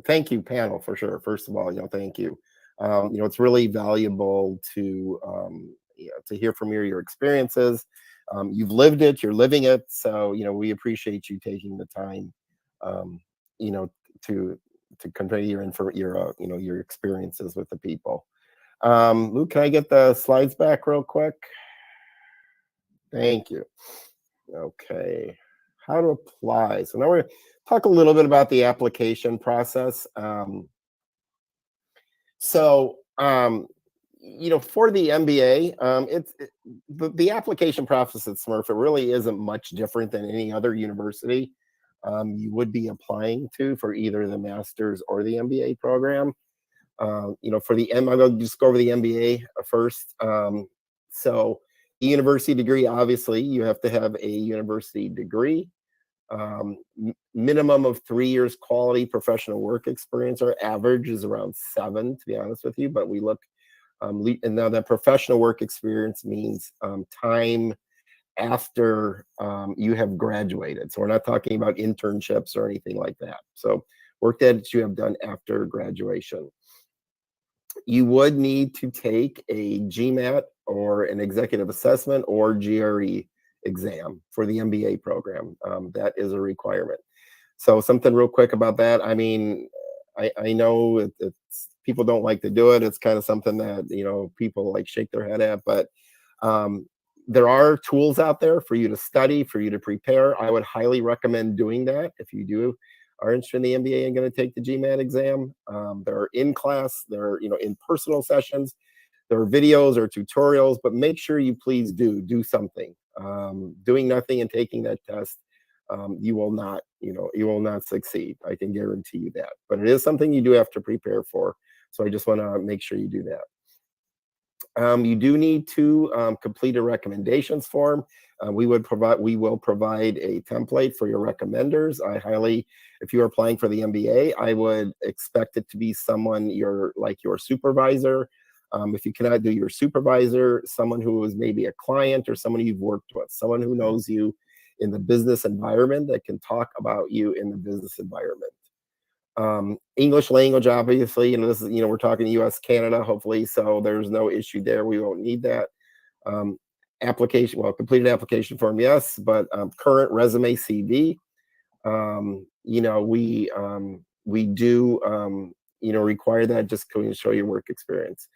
thank you, panel, for sure. First of all, thank you. It's really valuable to hear from your experiences. You've lived it, you're living it. So, we appreciate you taking the time, to convey your experiences with the people. Luke, can I get the slides back real quick? Thank you. Okay, how to apply. So now we're going to talk a little bit about the application process. For the MBA, the application process at Smurfit really isn't much different than any other university you would be applying to for either the master's or the MBA program. I'm going to just go over the MBA first. So university degree, obviously, you have to have a university degree. Minimum of 3 years quality professional work experience. Our average is around 7, to be honest with you, but we look, and now that professional work experience means time after you have graduated. So we're not talking about internships or anything like that. So work that you have done after graduation. You would need to take a GMAT or an executive assessment or GRE exam for the MBA program. That is a requirement. So something real quick about that. I mean, I know it's people don't like to do it. It's kind of something that, people like shake their head at, but there are tools out there for you to study, for you to prepare. I would highly recommend doing that if you are interested in the MBA and going to take the GMAT exam. There are in-class, there are, in-personal sessions, there are videos or tutorials, but make sure you please do something. Doing nothing and taking that test, you will not succeed. I can guarantee you that. But it is something you do have to prepare for. So I just want to make sure you do that. You do need to complete a recommendations form. We will provide a template for your recommenders. If you are applying for the MBA, I would expect it to be someone your supervisor. If you cannot do your supervisor, someone who is maybe a client or someone you've worked with, someone who knows you in the business environment that can talk about you in the business environment. English language, obviously, this is, we're talking US, Canada, hopefully, so there's no issue there. We won't need that. Completed application form, yes, but current resume, CV. We do, require that just to show your work experience.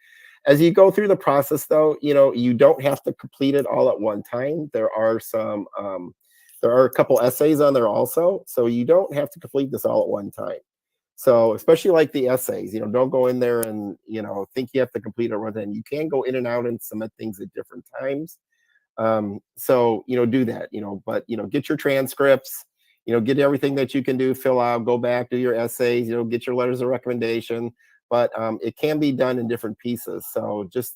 As you go through the process, though, you don't have to complete it all at one time. There are a couple essays on there also, so you don't have to complete this all at one time. So especially like the essays, don't go in there and, think you have to complete it one time. You can go in and out and submit things at different times. So, do that, but, get your transcripts, get everything that you can do, fill out, go back, do your essays, get your letters of recommendation, but it can be done in different pieces. So just,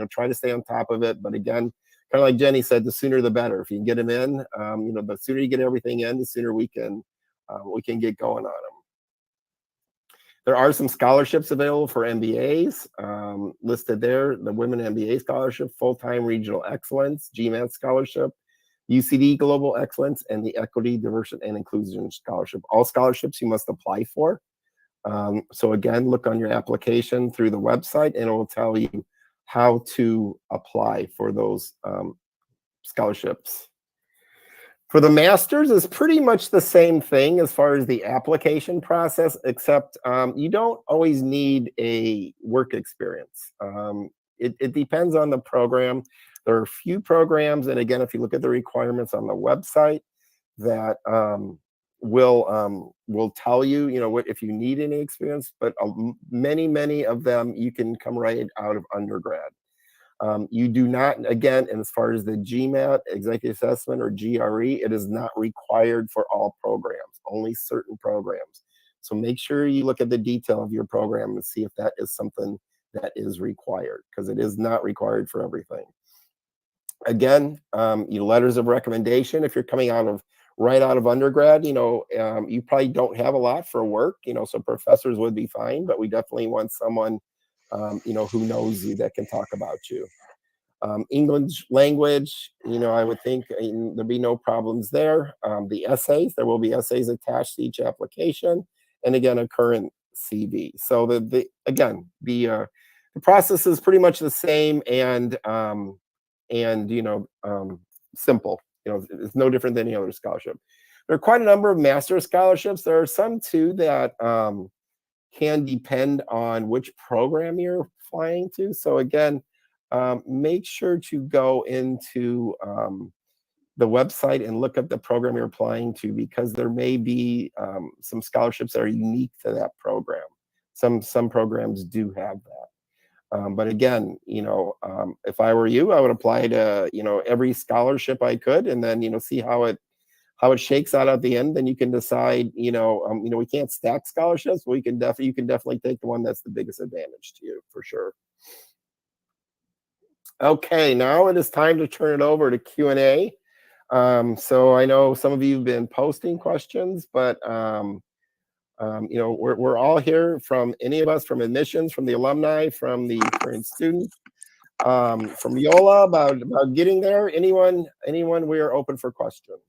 try to stay on top of it. But again, kind of like Jenny said, the sooner the better. If you can get them in, the sooner you get everything in, the sooner we can get going on them. There are some scholarships available for MBAs listed there. The Women MBA Scholarship, Full-Time Regional Excellence, GMAT Scholarship, UCD Global Excellence, and the Equity, Diversity, and Inclusion Scholarship. All scholarships you must apply for. So again, look on your application through the website, and it will tell you how to apply for those scholarships. For the Masters, it's pretty much the same thing as far as the application process, except you don't always need a work experience. It depends on the program. There are a few programs, and again, if you look at the requirements on the website, that will tell you, you know, what if you need any experience. But many of them you can come right out of undergrad. You do not, again, and as far as the GMAT, Executive Assessment, or GRE, it is not required for all programs, only certain programs. So make sure you look at the detail of your program and see if that is something that is required, because it is not required for everything. Again, your letters of recommendation, if you're coming right out of undergrad, you know, you probably don't have a lot for work, you know, so professors would be fine, but we definitely want someone you know, who knows you, that can talk about you. English language, you know, I would think there'd be no problems there. The essays, there will be essays attached to each application, and again, a current CV. So the process is pretty much the same, and you know, simple. You know, it's no different than any other scholarship. There are quite a number of master's scholarships. There are some too that can depend on which program you're applying to. So again, make sure to go into the website and look up the program you're applying to, because there may be some scholarships that are unique to that program. Some programs do have that. But again, you know, if I were you, I would apply to, you know, every scholarship I could, and then, you know, see how it shakes out at the end. Then you can decide, you know, we can't stack scholarships, but you can definitely take the one that's the biggest advantage to you, for sure. Okay, now it is time to turn it over to Q&A. So I know some of you have been posting questions, but you know, we're all here, from any of us, from admissions, from the alumni, from the current students, from Yola, about getting there. Anyone, we are open for questions.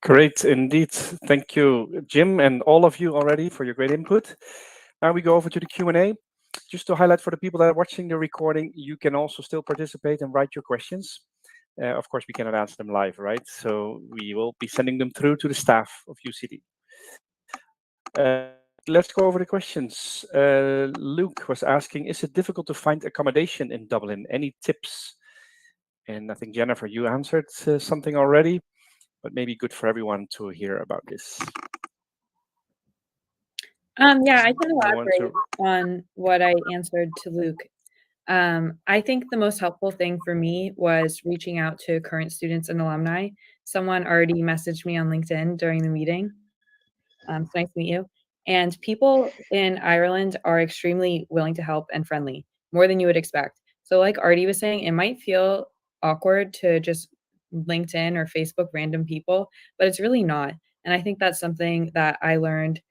Great indeed. Thank you, Jim, and all of you already for your great input. Now we go over to the Q&A. Just to highlight for the people that are watching the recording, you can also still participate and write your questions. Of course, we cannot answer them live, right? So we will be sending them through to the staff of UCD. Let's go over the questions. Luke was asking, is it difficult to find accommodation in Dublin? Any tips? And I think, Jennifer, you answered something already, but maybe good for everyone to hear about this.
Yeah, I can elaborate on what I answered to Luke. I think the most helpful thing for me was reaching out to current students and alumni. Someone already messaged me on LinkedIn during the meeting. It's nice to meet you. And people in Ireland are extremely willing to help and friendly, more than you would expect. So like Artie was saying, it might feel awkward to just LinkedIn or Facebook random people, but it's really not. And I think that's something that I learned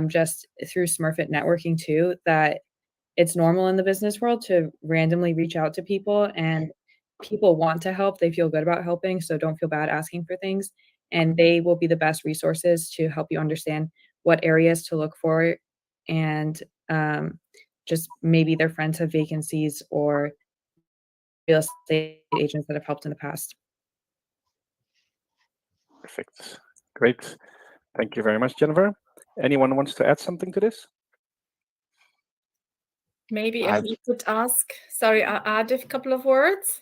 just through Smurfit networking too, that it's normal in the business world to randomly reach out to people, and people want to help. They feel good about helping, so don't feel bad asking for things. And they will be the best resources to help you understand what areas to look for, and just maybe their friends have vacancies or real estate agents that have helped in the past.
Perfect. Great. Thank you very much, Jennifer. Anyone wants to add something to this?
Maybe if you could ask, sorry, I'll add a couple of words.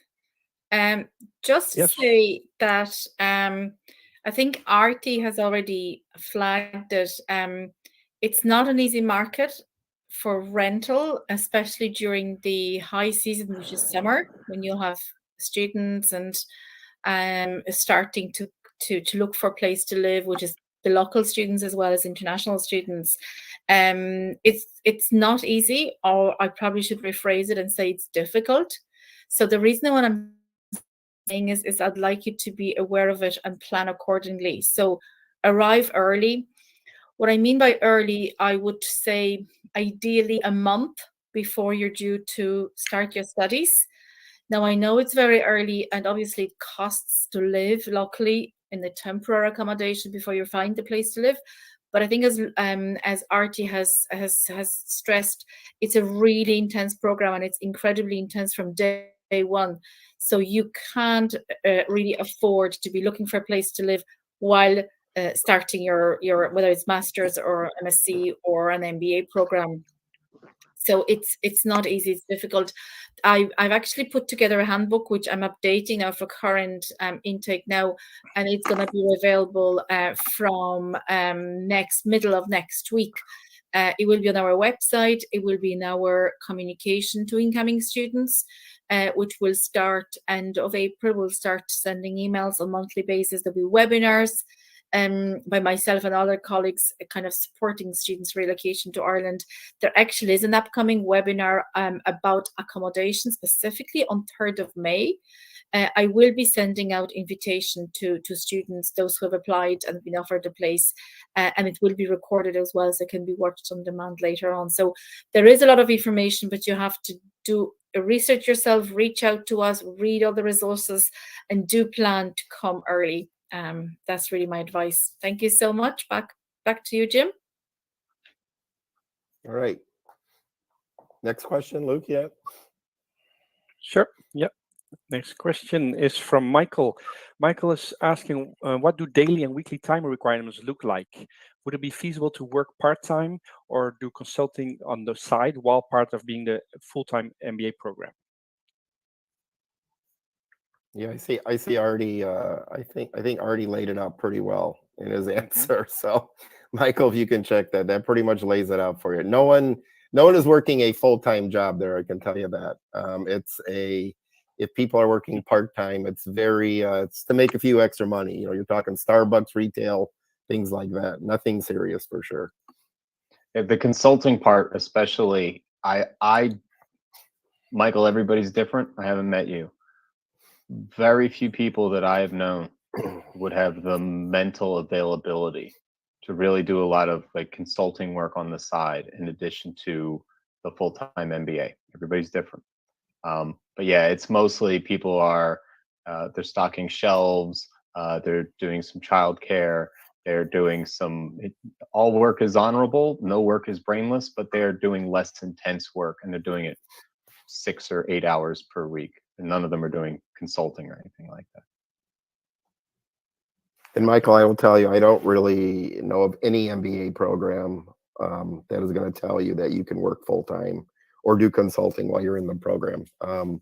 Just to say that I think Artie has already flagged it. It's not an easy market for rental, especially during the high season, which is summer, when you'll have students and starting to look for a place to live, which is the local students as well as international students. It's not easy, or I probably should rephrase it and say it's difficult. So the reason what I'm saying is I'd like you to be aware of it and plan accordingly. So arrive early. What I mean by early, I would say ideally a month before you're due to start your studies. Now, I know it's very early, and obviously it costs to live locally in the temporary accommodation before you find the place to live. But I think as Artie has stressed, it's a really intense program, and it's incredibly intense from day one. So you can't really afford to be looking for a place to live while starting your whether it's master's or MSc or an MBA program. So it's not easy, it's difficult. I've actually put together a handbook, which I'm updating now for current intake now, and it's going to be available from middle of next week. It will be on our website. It will be in our communication to incoming students, which will start end of April. We'll start sending emails on a monthly basis. There'll be webinars by myself and other colleagues kind of supporting students' relocation to Ireland. There actually is an upcoming webinar about accommodation specifically on 3rd of May. I will be sending out invitation to students, those who have applied and been offered a place, and it will be recorded as well, so it can be watched on demand later on. So there is a lot of information, but you have to do research yourself, reach out to us, read all the resources, and do plan to come early. That's really my advice. Thank you so much. Back to you, Jim.
All right. Next question, Luke. Yeah.
Sure. Yep. Next question is from Michael. Michael is asking, what do daily and weekly time requirements look like? Would it be feasible to work part-time or do consulting on the side while part of being the full-time MBA program?
Yeah, I see Artie. I think Artie laid it out pretty well in his answer. So, Michael, if you can check that pretty much lays it out for you. No one is working a full-time job there. I can tell you that. If people are working part-time, it's it's to make a few extra money. You're talking Starbucks, retail, things like that. Nothing serious for sure.
The consulting part, especially, Michael, everybody's different. I haven't met you. Very few people that I have known would have the mental availability to really do a lot of consulting work on the side in addition to the full-time MBA. Everybody's different. But yeah, it's mostly people are they're stocking shelves, they're doing some childcare, they're doing all work is honorable, no work is brainless, but they're doing less intense work and they're doing it 6 or 8 hours per week. And none of them are doing consulting or anything like that.
And Michael, I will tell you, I don't really know of any MBA program that is going to tell you that you can work full-time or do consulting while you're in the program. As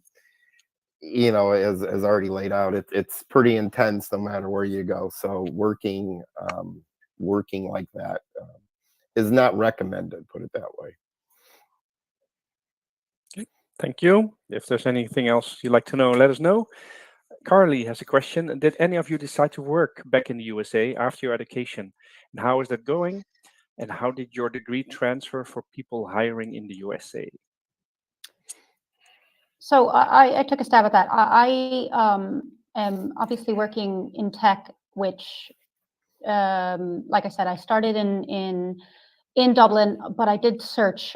already laid out, it's pretty intense no matter where you go. So working like that is not recommended, put it that way.
Thank you. If there's anything else you'd like to know, let us know. Carly has a question. Did any of you decide to work back in the USA after your education? And how is that going? And how did your degree transfer for people hiring in the USA?
So I took a stab at that. I am obviously working in tech, which, like I said, I started in Dublin, but I did search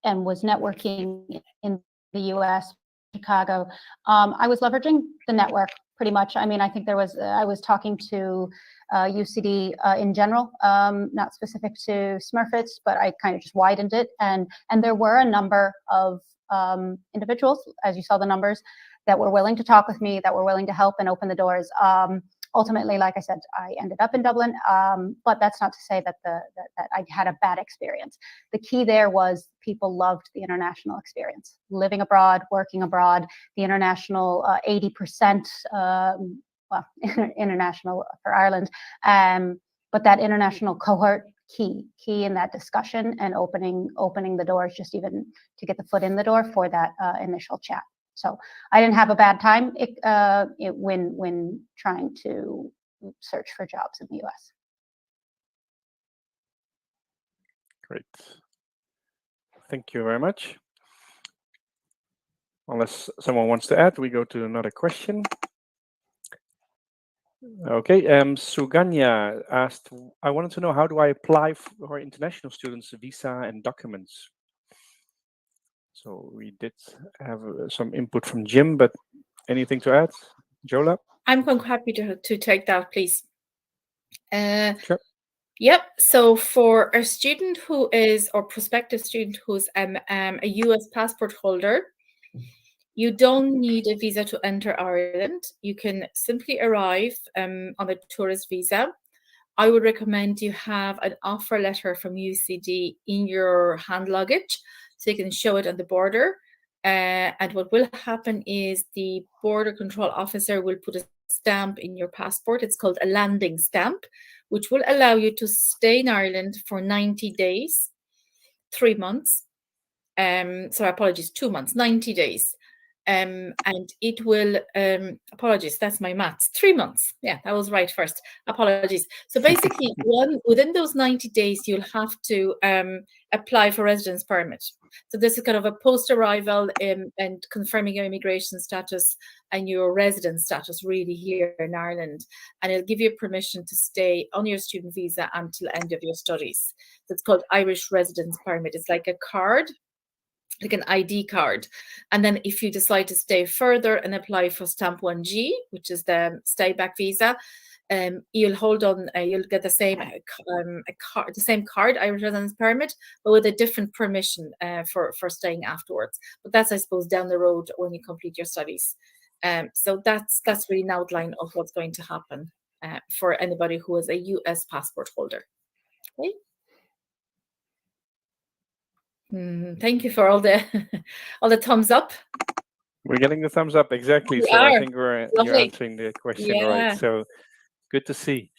and was networking in the US, Chicago. I was leveraging the network pretty much. I mean, I think I was talking to UCD in general, not specific to Smurfits, but I kind of just widened it. And there were a number of individuals, as you saw the numbers, that were willing to talk with me, that were willing to help and open the doors. Ultimately, like I said, I ended up in Dublin, but that's not to say that that I had a bad experience. The key there was people loved the international experience, living abroad, working abroad, the international 80%, well, international for Ireland, but that international cohort key in that discussion and opening the doors, just even to get the foot in the door for that initial chat. So I didn't have a bad time when trying to search for jobs in the US.
Great. Thank you very much. Unless someone wants to add, we go to another question. Okay, Suganya asked, I wanted to know, how do I apply for international students' visa and documents? So we did have some input from Jim, but anything to add, Jola?
I'm quite happy to take that, please.
Sure.
Yep. So for a student who is, or prospective student who's a US passport holder, you don't need a visa to enter Ireland. You can simply arrive on a tourist visa. I would recommend you have an offer letter from UCD in your hand luggage so you can show it on the border. And what will happen is the border control officer will put a stamp in your passport. It's called a landing stamp, which will allow you to stay in Ireland for 90 days, 3 months. Sorry, apologies, 2 months, 90 days. And it will, apologies, that's my maths, 3 months. Yeah, I was right first. Apologies. So basically, within those 90 days, you'll have to apply for residence permit. So this is kind of a post-arrival and confirming your immigration status and your residence status really here in Ireland. And it'll give you permission to stay on your student visa until end of your studies. So it's called Irish residence permit. It's like a card, like an ID card. And then if you decide to stay further and apply for stamp 1G, which is the stay back visa, you'll hold on, you'll get the same card, Irish residence permit, but with a different permission for staying afterwards. But that's, I suppose, down the road when you complete your studies. So that's really an outline of what's going to happen for anybody who is a US passport holder. Okay. Thank you for all the all the thumbs up.
We're getting the thumbs up, exactly.
We
So
are.
I think you're
Lovely.
answering the question
Yeah.
right. So good to see.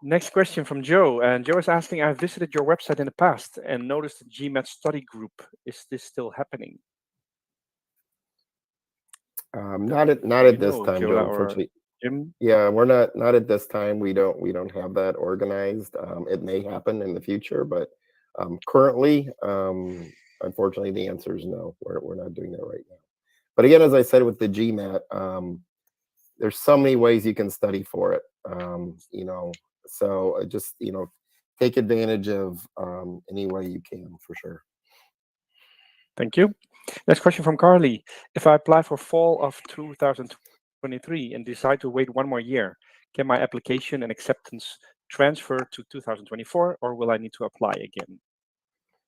Next question from Joe. And Joe is asking, I've visited your website in the past and noticed the GMAT study group. Is this still happening?
Not at this time,
Joe,
Joe, unfortunately.
Jim?
Yeah, we're not at this time. We don't have that organized. It may happen in the future, but currently, unfortunately, the answer is no. We're not doing that right now. But again, as I said with the GMAT, there's so many ways you can study for it. So just take advantage of any way you can, for sure.
Thank you. Next question from Carly. If I apply for fall of 2023 and decide to wait 1 more year, can my application and acceptance transfer to 2024, or will I need to apply again?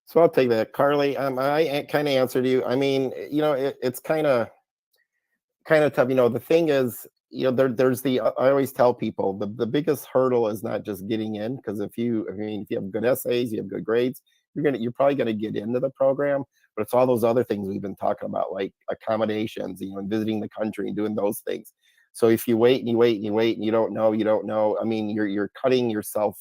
So I'll take that, Carly. I kind of answered you. I mean, it's kind of tough. The thing is, there's I always tell people the biggest hurdle is not just getting in, because if you have good essays, you have good grades, you're probably gonna get into the program. But it's all those other things we've been talking about, like accommodations, and visiting the country and doing those things. So if you wait and you wait and you wait and you don't know, I mean, you're cutting yourself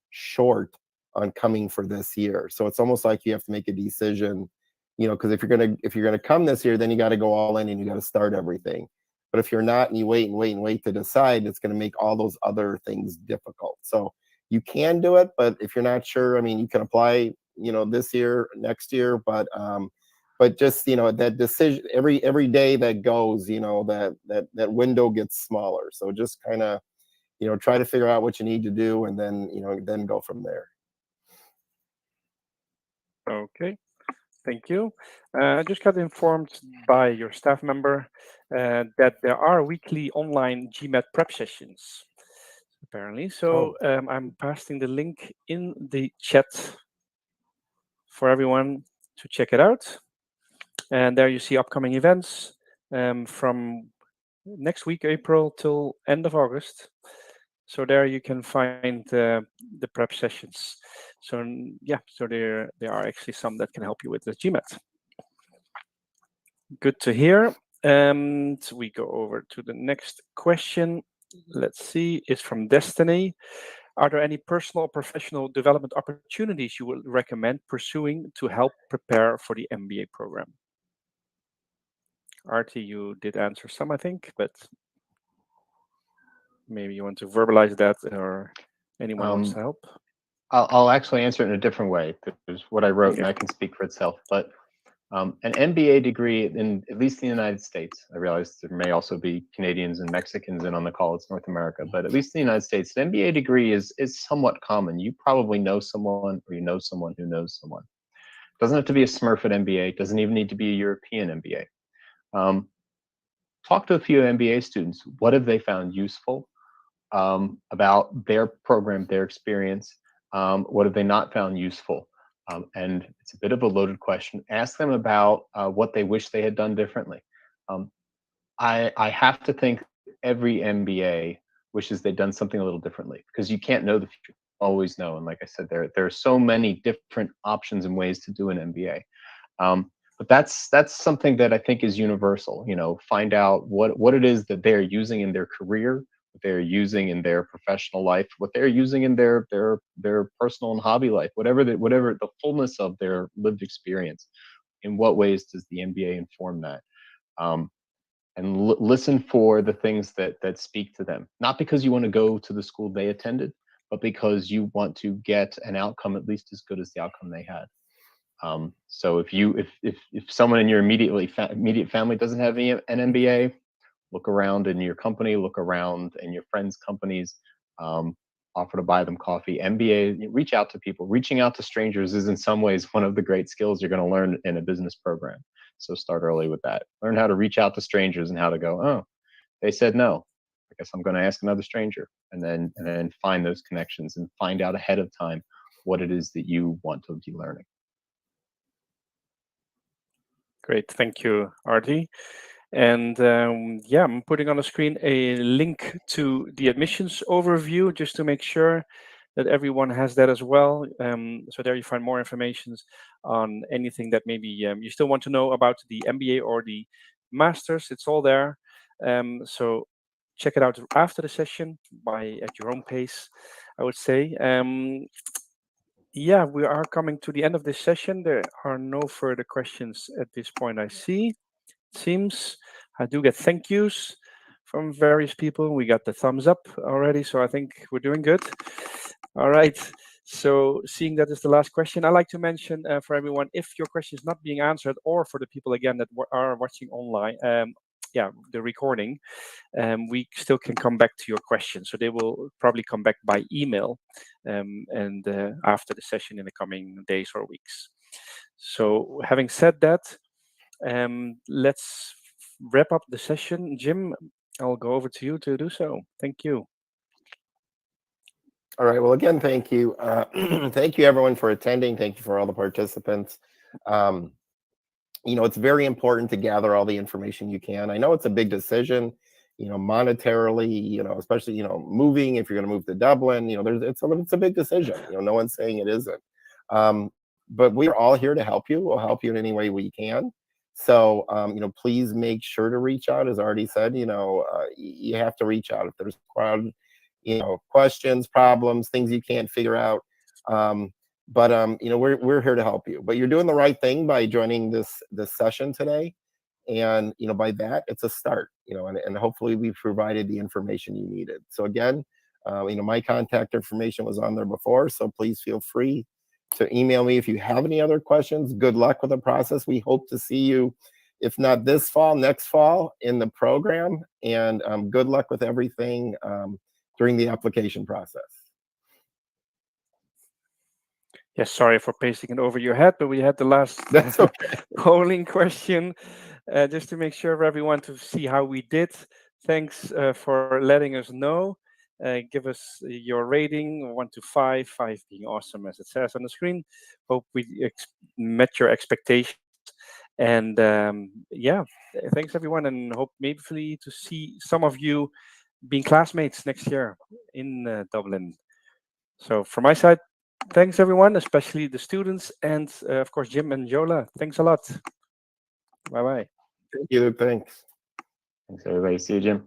short on coming for this year. So it's almost like you have to make a decision, because if you're gonna come this year, then you got to go all in and you got to start everything. But if you're not and you wait and wait and wait to decide, it's going to make all those other things difficult. So you can do it, but if you're not sure, I mean, you can apply, this year, next year, but just that decision, every day that goes, that window gets smaller. So just kind of try to figure out what you need to do, and then go from there.
Okay, thank you. I just got informed by your staff member that there are weekly online GMAT prep sessions, apparently. So I'm pasting the link in the chat for everyone to check it out. And there you see upcoming events from next week, April, till end of August. So there you can find the prep sessions. So yeah, so there are actually some that can help you with the GMAT. Good to hear. And we go over to the next question. Let's see, it's from Destiny. Are there any personal or professional development opportunities you would recommend pursuing to help prepare for the MBA program? Artie, you did answer some, I think, but maybe you want to verbalize that, or anyone wants to help?
I'll actually answer it in a different way. There's what I wrote, and I can speak for itself. But an MBA degree, in at least in the United States, I realize there may also be Canadians and Mexicans in on the call. It's North America, but at least in the United States, an MBA degree is somewhat common. You probably know someone, or you know someone who knows someone. It doesn't have to be a Smurfit MBA. It doesn't even need to be a European MBA. Talk to a few MBA students. What have they found useful? about their program, their experience. What have they not found useful? And it's a bit of a loaded question. Ask them about what they wish they had done differently. Um, I have to think every MBA wishes they'd done something a little differently, because you can't know the future, always know. And like I said, there are so many different options and ways to do an MBA. But that's something that I think is universal. Find out what it is that they're using in their career, what they're using in their professional life, what they're using in their personal and hobby life, whatever the fullness of their lived experience. In what ways does the MBA inform that? Um, and listen for the things that speak to them, not because you want to go to the school they attended, but because you want to get an outcome at least as good as the outcome they had. So if someone in your immediate family doesn't have an MBA, look around in your company, look around in your friends' companies, offer to buy them coffee. MBA, reach out to people. Reaching out to strangers is in some ways one of the great skills you're going to learn in a business program. So start early with that. Learn how to reach out to strangers and how to go, oh, they said no. I guess I'm going to ask another stranger, and then find those connections and find out ahead of time what it is that you want to be learning.
Great, thank you, Artie. And yeah, I'm putting on the screen a link to the admissions overview just to make sure that everyone has that as well. So there you find more information on anything that maybe you still want to know about the MBA or the Masters. It's all there. So check it out after the session at your own pace, I would say. Yeah, we are coming to the end of this session. There are no further questions at this point, I see. Seems I do get thank yous from various people. We got the thumbs up already, so I think we're doing good. All right. So seeing that is the last question, I'd like to mention for everyone, if your question is not being answered, or for the people again that are watching online, yeah, the recording, we still can come back to your question. So they will probably come back by email and after the session in the coming days or weeks. So having said that, let's wrap up the session. Jim, I'll go over to you to do so. Thank you.
All right. Well, again, thank you. Thank you, everyone, for attending. Thank you for all the participants. It's very important to gather all the information you can. I know it's a big decision, monetarily, especially, moving, if you're going to move to Dublin, it's a big decision. No one's saying it isn't. But we're all here to help you. We'll help you in any way we can. So, please make sure to reach out. As Artie said, you have to reach out if there's crowd, questions, problems, things you can't figure out. But we're here to help you. But you're doing the right thing by joining this session today. And by that, it's a start, and hopefully we've provided the information you needed. So again, my contact information was on there before, so please feel free to email me if you have any other questions. Good luck with the process. We hope to see you, if not this fall, next fall in the program. And good luck with everything during the application process.
Yes, sorry for pasting it over your head, but we had the last
That's okay.
polling question just to make sure for everyone to see how we did. Thanks for letting us know. Give us your rating, 1 to 5, 5 being awesome as it says on the screen. Hope we met your expectations. And yeah, thanks everyone, and hope maybe to see some of you being classmates next year in Dublin. So from my side, thanks everyone, especially the students, and of course Jim and Yola. Thanks a lot. Bye bye.
Thank you. Thanks.
Thanks, everybody. See you, Jim.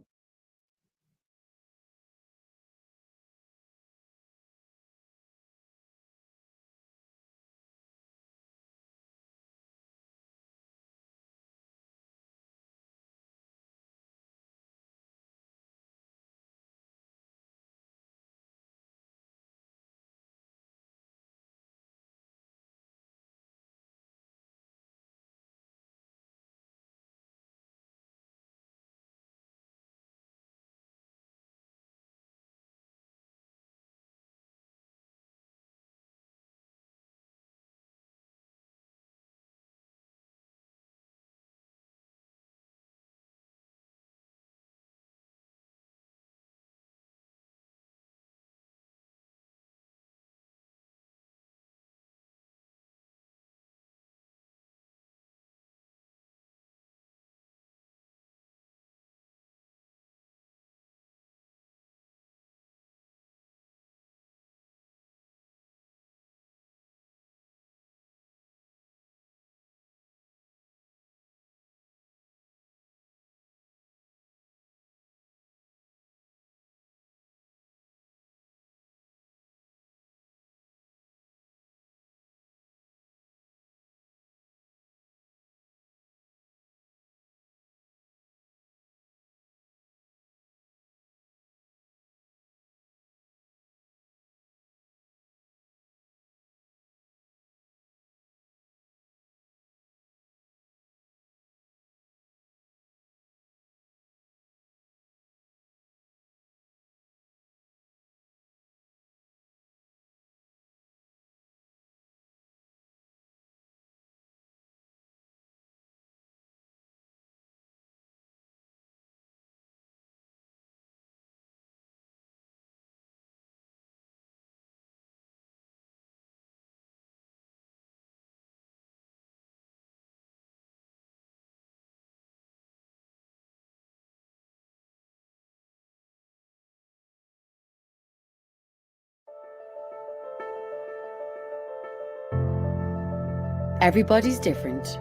Everybody's different.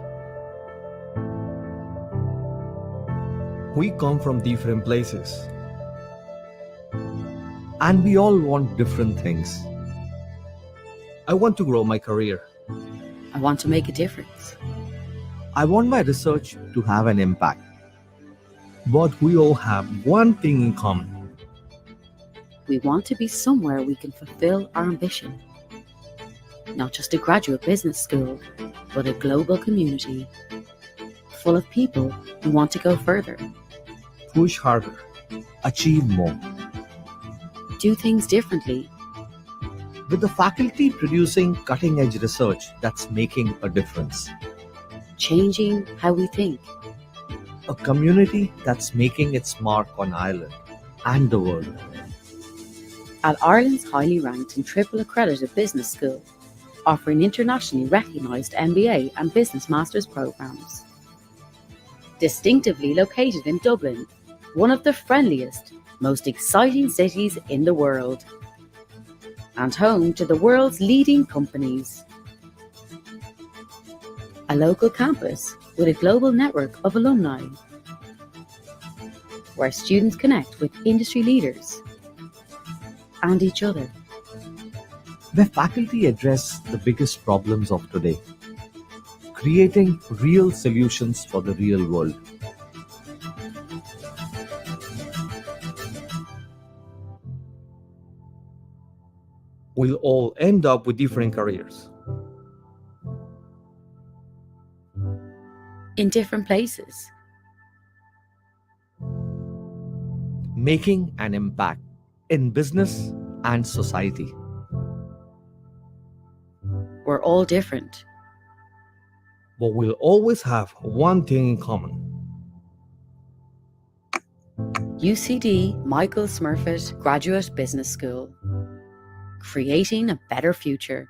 We come from different places. And we all want different things. I want to grow my career.
I want to make a difference.
I want my research to have an impact. But we all have one thing in common.
We want to be somewhere we can fulfill our ambition. Not just a graduate business school, but a global community full of people who want to go further,
Push harder. Achieve more.
do things differently,
With the faculty producing cutting-edge research that's making a difference.
changing how we think.
A community that's making its mark on Ireland and the world.
At Ireland's highly ranked and triple accredited business school, offering internationally recognised MBA and business masters programs. Distinctively located in Dublin, one of the friendliest, most exciting cities in the world, and home to the world's leading companies. A local campus with a global network of alumni, where students connect with industry leaders and each other.
Where faculty address the biggest problems of today, creating real solutions for the real world. We'll all end up with different careers.
In different places,
Making an impact in business and society.
we're all different.
But we'll always have one thing in common.
UCD Michael Smurfit Graduate Business School, creating a better future.